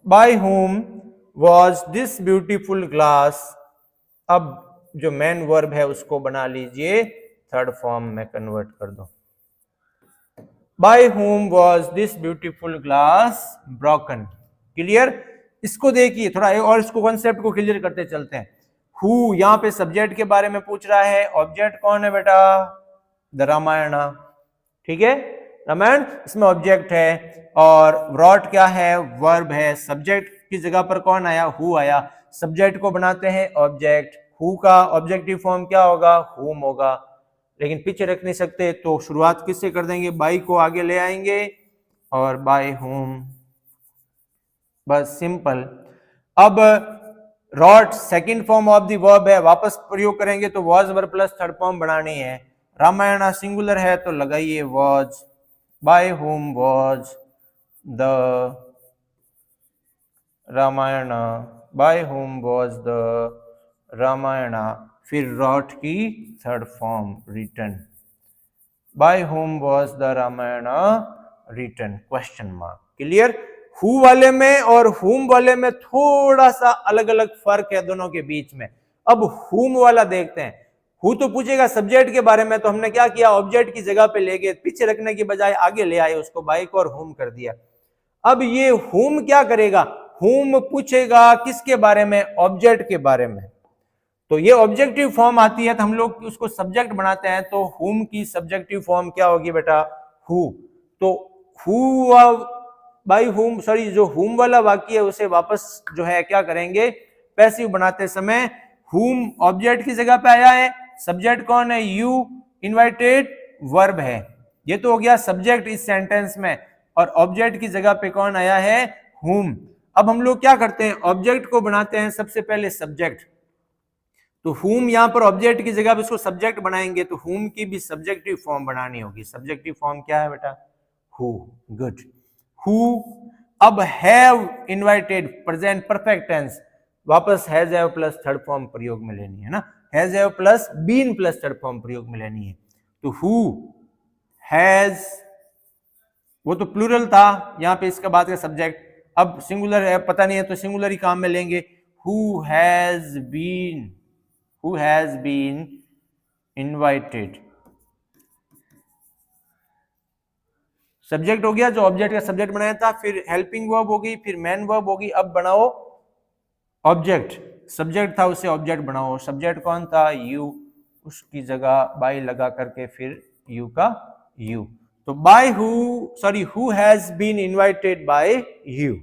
bye whom was this beautiful glass. अब जो मेन वर्ब है उसको बना लीजिए, थर्ड फॉर्म में कन्वर्ट कर दो, bye whom was this beautiful glass broken. Clear, इसको देखिए थोड़ा और इसको कॉन्सेप्ट को क्लियर करते चलते हैं। हु यहां पे सब्जेक्ट के बारे में पूछ रहा है, ऑब्जेक्ट कौन है बेटा, द रामायण, ठीक है, रामायण इसमें ऑब्जेक्ट है, और व्रॉट क्या है, वर्ब है, सब्जेक्ट की जगह पर कौन आया, हु आया, सब्जेक्ट को बनाते हैं ऑब्जेक्ट, हु का ऑब्जेक्टिव फॉर्म क्या होगा, हुम होगा, लेकिन पीछे रख नहीं सकते, तो शुरुआत किससे कर देंगे, बाई को आगे ले आएंगे और बाय हुम, बस सिंपल। अब wrote second form of the verb है, वापस प्रयोग करेंगे तो was verb plus third form बनानी है, रामायण सिंगुलर है तो लगाइए was, by whom was the Ramayana, by whom was the Ramayana, फिर रॉट की third form written, by whom was the Ramayana written, question mark. Clear, who वाले में और हुम वाले में थोड़ा सा अलग अलग फर्क है दोनों के बीच में। अब हुम वाला देखते हैं, हु तो पूछेगा सब्जेक्ट के बारे में, तो हमने क्या किया, ऑब्जेक्ट की जगह पे ले गए, पीछे रखने की बजाय आगे ले आए उसको, बाई को और हुम कर दिया। अब ये हुम क्या करेगा, हुम पूछेगा किसके बारे में, ऑब्जेक्ट के बारे में, तो ये ऑब्जेक्टिव फॉर्म आती है तो हम लोग उसको सब्जेक्ट बनाते हैं, तो हुम की सब्जेक्टिव फॉर्म क्या होगी बेटा, हु। तो हु बाय हुम, सॉरी जो हुम वाला वाक्य है उसे वापस जो है क्या करेंगे, पैसिव बनाते समय हुम ऑब्जेक्ट की जगह पे आया है, सब्जेक्ट कौन है, यू, इनवाइटेड वर्ब है, ये तो हो गया सब्जेक्ट इस सेंटेंस में, और ऑब्जेक्ट की जगह पे कौन आया है, हुम। अब हम लोग क्या करते हैं, ऑब्जेक्ट को बनाते हैं सबसे पहले सब्जेक्ट, तो हुम यहां पर ऑब्जेक्ट की जगह पे इसको सब्जेक्ट बनाएंगे, तो हुम की भी सब्जेक्टिव फॉर्म बनानी होगी, सब्जेक्टिव फॉर्म क्या है बेटा, हु, गुड, हु। अब have invited present perfect tense, वापस has have plus third form प्रयोग में लेनी है ना, has have plus been plus third form प्रयोग में लेनी है। तो हु हैज, वो तो प्लूरल था, यहां पे इसका बाद का सब्जेक्ट, अब सिंगुलर है पता नहीं है तो सिंगुलर ही काम में लेंगे। Who has been invited, subject हो गया जो ऑब्जेक्ट का सब्जेक्ट बनाया था, फिर हेल्पिंग वर्ब होगी, फिर मेन वर्ब होगी। अब बनाओ ऑब्जेक्ट, सब्जेक्ट था उसे ऑब्जेक्ट बनाओ। सब्जेक्ट कौन था? यू, उसकी जगह बाय लगा करके फिर यू का यू। तो by who has been invited by you.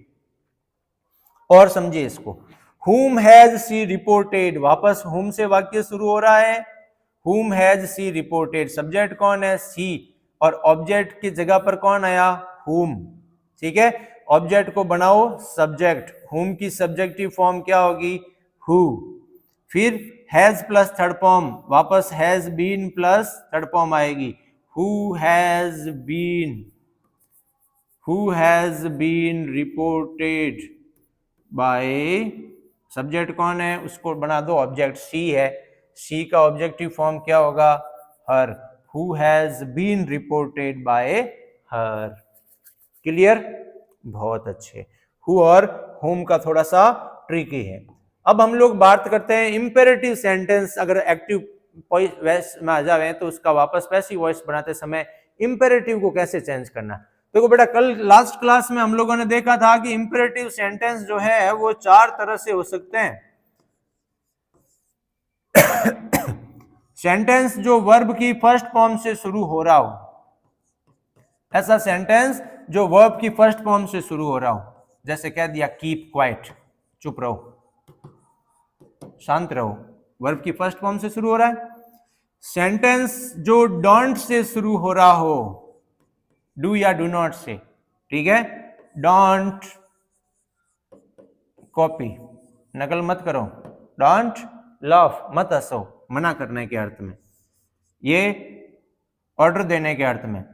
और समझिए इसको, whom has she reported, वापस whom से वाक्य शुरू हो रहा है। whom has she reported, subject कौन है? she, और ऑब्जेक्ट की जगह पर कौन आया? whom। ठीक है, ऑब्जेक्ट को बनाओ सब्जेक्ट, whom की सब्जेक्टिव फॉर्म क्या होगी? who। फिर हैज प्लस थर्ड फॉर्म, वापस has been plus third form आएगी। who has been reported by, subject कौन है? उसको बना दो ऑब्जेक्ट, सी है, सी का ऑब्जेक्टिव फॉर्म क्या होगा? Her. Who has been reported by her. Clear? बहुत अच्छे। हु और होम का थोड़ा सा ट्रिकी है। अब हम लोग बात करते हैं इंपेरेटिव सेंटेंस, अगर एक्टिव वॉइस में आ जाए तो उसका वापस पैसिव वॉइस बनाते समय इंपेरेटिव को कैसे चेंज करना। देखो बेटा, कल लास्ट क्लास में हम लोगों ने देखा था कि इंपेरेटिव सेंटेंस जो है वो चार तरह से हो सकते हैं। सेंटेंस जो वर्ब की फर्स्ट फॉर्म से शुरू हो रहा हो, ऐसा सेंटेंस जो वर्ब की फर्स्ट फॉर्म से शुरू हो रहा हो, जैसे कह दिया कीप क्वाइट, चुप रहो, शांत रहो, वर्ब की फर्स्ट फॉर्म से शुरू हो रहा है। सेंटेंस जो डोंट से शुरू हो रहा हो, डू या डू नॉट से, ठीक है, डोंट कॉपी, नकल मत करो, डोंट लाफ, मत हंसो, मना करने के अर्थ में, ये ऑर्डर देने के अर्थ में।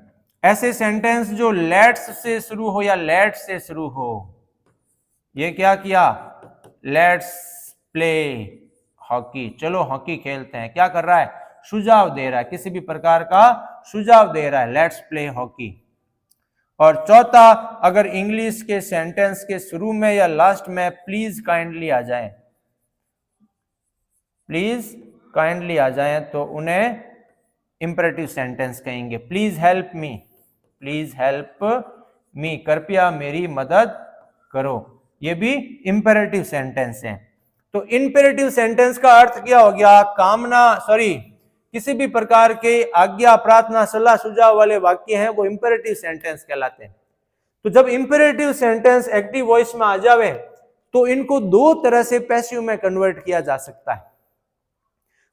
ऐसे सेंटेंस जो लेट्स से शुरू हो या लेट से शुरू हो, ये क्या किया? लेट्स प्ले हॉकी, चलो हॉकी खेलते हैं, क्या कर रहा है? सुझाव दे रहा है, किसी भी प्रकार का सुझाव दे रहा है, लेट्स प्ले हॉकी। और चौथा, अगर इंग्लिश के सेंटेंस के शुरू में या लास्ट में प्लीज काइंडली आ जाए, प्लीज काइंडली आ जाए तो उन्हें इंपेरेटिव सेंटेंस कहेंगे। Please help me, please help मी, कृपया मेरी मदद करो, ये भी इंपेरेटिव सेंटेंस है। तो इंपेरेटिव सेंटेंस का अर्थ क्या हो गया? किसी भी प्रकार के आज्ञा, प्रार्थना, सलाह, सुझाव वाले वाक्य हैं वो इंपेरेटिव सेंटेंस कहलाते हैं। तो जब इंपेरेटिव सेंटेंस एक्टिव वॉइस में आ जावे तो इनको दो तरह से पैसिव में कन्वर्ट किया जा सकता है।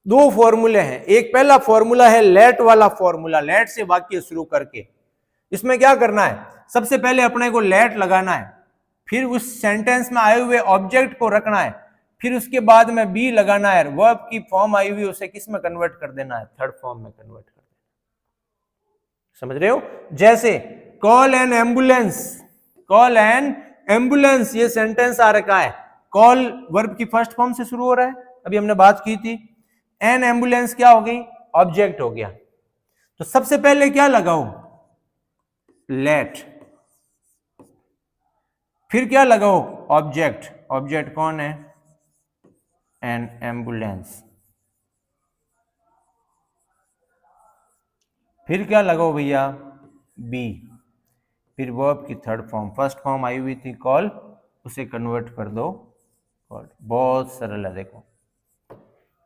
दो फॉर्मूले हैं, एक पहला फॉर्मूला है लेट वाला फॉर्मूला, लेट से वाक्य शुरू करके। इसमें क्या करना है? सबसे पहले अपने को लेट लगाना है, फिर उस सेंटेंस में आए हुए ऑब्जेक्ट को रखना है, फिर उसके बाद में बी लगाना है, वर्ब की फॉर्म आई हुई उसे किस में कन्वर्ट कर देना है? थर्ड फॉर्म में कन्वर्ट कर देना। समझ रहे हो? जैसे call N ambulance, call N ambulance, ये सेंटेंस आ रखा है, कॉल वर्ब की फर्स्ट फॉर्म से शुरू हो रहा है, अभी हमने बात की थी। एन एम्बुलेंस क्या हो गई? ऑब्जेक्ट हो गया। तो सबसे पहले क्या लगाओ? लेट, फिर क्या लगाओ? ऑब्जेक्ट, ऑब्जेक्ट कौन है? N ambulance. फिर क्या लगाओ भैया? बी, फिर वर्ब की third form, first form I हुई थी कॉल, उसे कन्वर्ट कर दो कॉल। बहुत सरल है, देखो,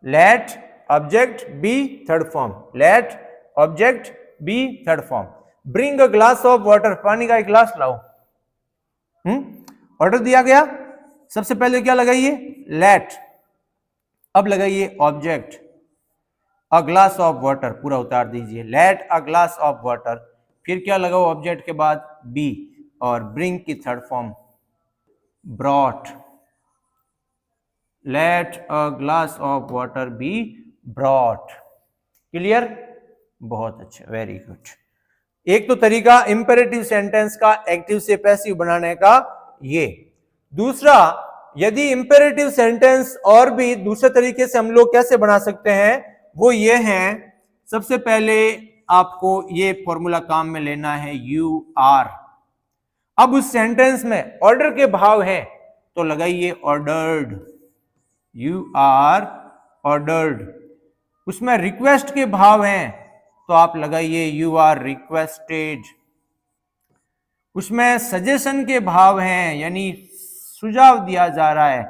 let object be third form, let object be third form. Bring a glass of water, पानी का एक ग्लास लाओ। ऑर्डर दिया गया, सबसे पहले क्या लगाइए? लेट, अब लगाइए object a glass of water, पूरा उतार दीजिए, let a glass of water. फिर क्या लगाओ ऑब्जेक्ट के बाद? बी, और ब्रिंग की third form brought, let a glass of water be brought. Clear? बहुत अच्छा, वेरी गुड। एक तो तरीका इंपेरेटिव सेंटेंस का एक्टिव से पैसिव बनाने का ये। दूसरा, यदि इंपेरेटिव सेंटेंस और भी दूसरे तरीके से हम लोग कैसे बना सकते हैं, वो ये है, सबसे पहले आपको ये फॉर्मूला काम में लेना है, यू आर। अब उस सेंटेंस में ऑर्डर के भाव हैं तो लगाइए ऑर्डर्ड, यू आर ऑर्डर्ड। उसमें रिक्वेस्ट के भाव हैं तो आप लगाइए यू आर रिक्वेस्टेड। उसमें सजेशन के भाव हैं यानी सुझाव दिया जा रहा है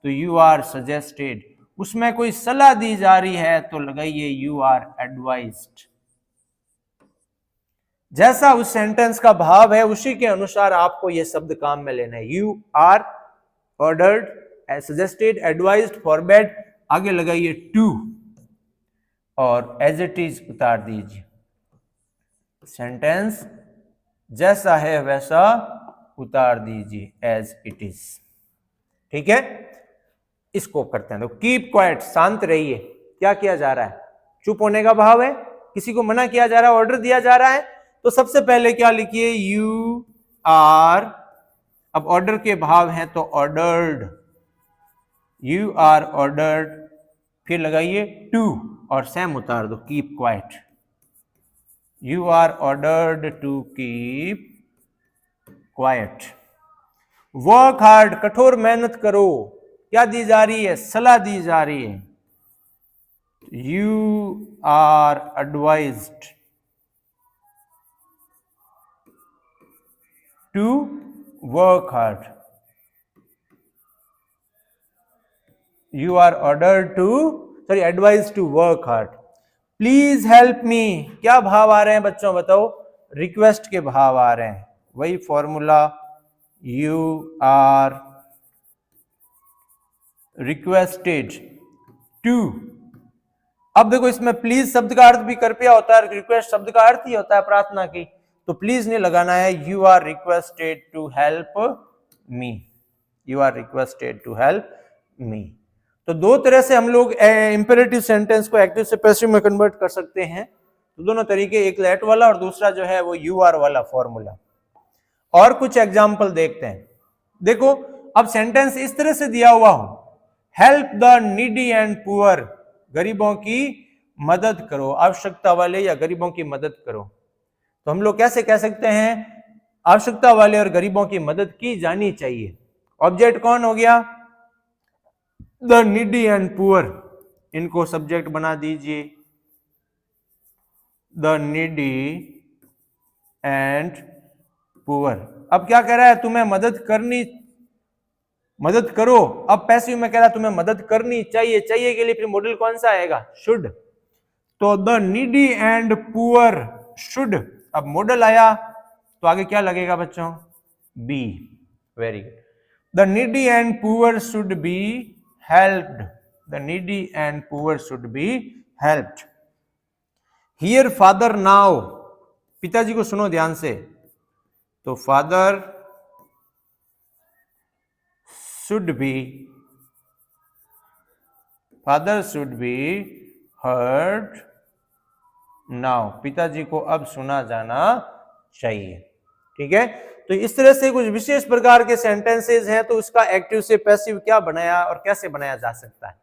तो यू आर सजेस्टेड। उसमें कोई सलाह दी जा रही है तो लगाइए यू आर एडवाइज्ड। जैसा उस सेंटेंस का भाव है उसी के अनुसार आपको यह शब्द काम में लेना है। You are ordered, suggested, advised, forbade, आगे लगाइए टू और एज इट इज उतार दीजिए। सेंटेंस जैसा है वैसा उतार दीजिए, एज इट इज। ठीक है, इसको करते हैं। तो कीप क्वाइट, शांत रहिए। क्या किया जा रहा है? चुप होने का भाव है, किसी को मना किया जा रहा है, ऑर्डर दिया जा रहा है। तो सबसे पहले क्या लिखिए, यू आर। अब ऑर्डर के भाव हैं तो ऑर्डर्ड, यू आर ऑर्डर्ड। फिर लगाइए टू और सेम उतार दो, keep quiet. You are ordered to keep quiet. Work hard, कठोर मेहनत करो। क्या दी जा रही है? सलाह दी जा रही है। You are advised to work hard. You are ordered to, sorry, advise to work hard. Please help me, क्या भाव आ रहे हैं बच्चों बताओ? रिक्वेस्ट के भाव आ रहे हैं। वही formula, you are requested to. अब देखो इसमें प्लीज शब्द का अर्थ भी कृपया होता है, रिक्वेस्ट शब्द का अर्थ ही होता है प्रार्थना की, तो प्लीज नहीं लगाना है। You are requested to help me, you are requested to help me. तो दो तरह से हम लोग इंपेरेटिव सेंटेंस को एक्टिव से पैसिव में कन्वर्ट कर सकते हैं। तो दोनों तरीके, एक लेट वाला और दूसरा जो है वो यू आर वाला फॉर्मूला। और कुछ एग्जाम्पल देखते हैं। देखो अब सेंटेंस इस तरह से दिया हुआ हो, help the needy and poor, गरीबों की मदद करो, आवश्यकता वाले या गरीबों की मदद करो। तो हम लोग कैसे कह सकते हैं? आवश्यकता वाले और गरीबों की मदद की जानी चाहिए। ऑब्जेक्ट कौन हो गया? The needy and poor. इनको सब्जेक्ट बना दीजिए, द नीडी एंड पुअर। अब क्या कह रहा है? तुम्हें मदद करो। अब पैसिव में कह रहा है तुम्हें मदद करनी चाहिए। चाहिए के लिए फिर मॉडल कौन सा आएगा? शुड। तो the needy and poor should. अब मॉडल आया तो आगे क्या लगेगा बच्चों? Be. Very good. The needy and poor should be helped, the needy and poor should be helped. Hear father now, पिताजी को सुनो ध्यान से। तो father should be heard now, पिताजी को अब सुना जाना चाहिए। ठीक है, तो इस तरह से कुछ विशेष प्रकार के सेंटेंसेस हैं। तो उसका एक्टिव से पैसिव क्या बनाया और कैसे बनाया जा सकता है।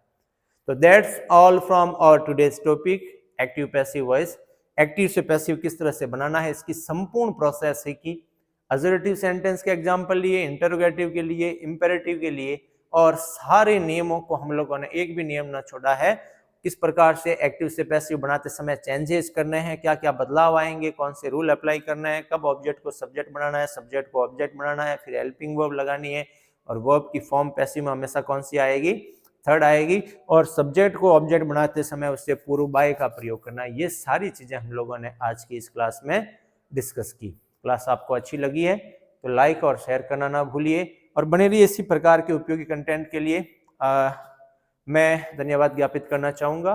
तो that's all from our today's topic, active passive voice. Active से पैसिव किस तरह से बनाना है, इसकी संपूर्ण प्रोसेस है कि अजर्टिव सेंटेंस के एग्जाम्पल लिए, इंटरोगेटिव के लिए, इंपेरेटिव के लिए, और सारे नियमों को हम लोगों ने एक भी नियम ना छोड़ा है। किस प्रकार से एक्टिव से पैसिव बनाते समय चेंजेस करने हैं, क्या क्या बदलाव आएंगे, कौन से रूल अप्लाई करना है, कब ऑब्जेक्ट को सब्जेक्ट बनाना है, सब्जेक्ट को ऑब्जेक्ट बनाना है, फिर हेल्पिंग वर्ब लगानी है, और वर्ब की फॉर्म पैसिव में हमेशा कौन सी आएगी? थर्ड आएगी। और सब्जेक्ट को ऑब्जेक्ट बनाते समय उससे पूर्व बाय का प्रयोग करना। ये सारी चीजें हम लोगों ने आज की इस क्लास में डिस्कस की। क्लास आपको अच्छी लगी है तो लाइक और शेयर करना ना भूलिए, और बने रहिए इसी प्रकार के उपयोगी कंटेंट के लिए। मैं धन्यवाद ज्ञापित करना चाहूँगा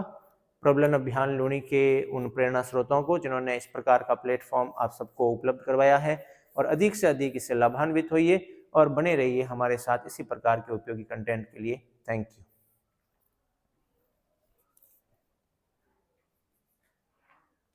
प्रबलन अभियान लूणी के उन प्रेरणा स्रोतों को जिन्होंने इस प्रकार का प्लेटफॉर्म आप सबको उपलब्ध करवाया है, और अधिक से अधिक इससे लाभान्वित होइए और बने रहिए हमारे साथ इसी प्रकार के उपयोगी कंटेंट के लिए। Thank you.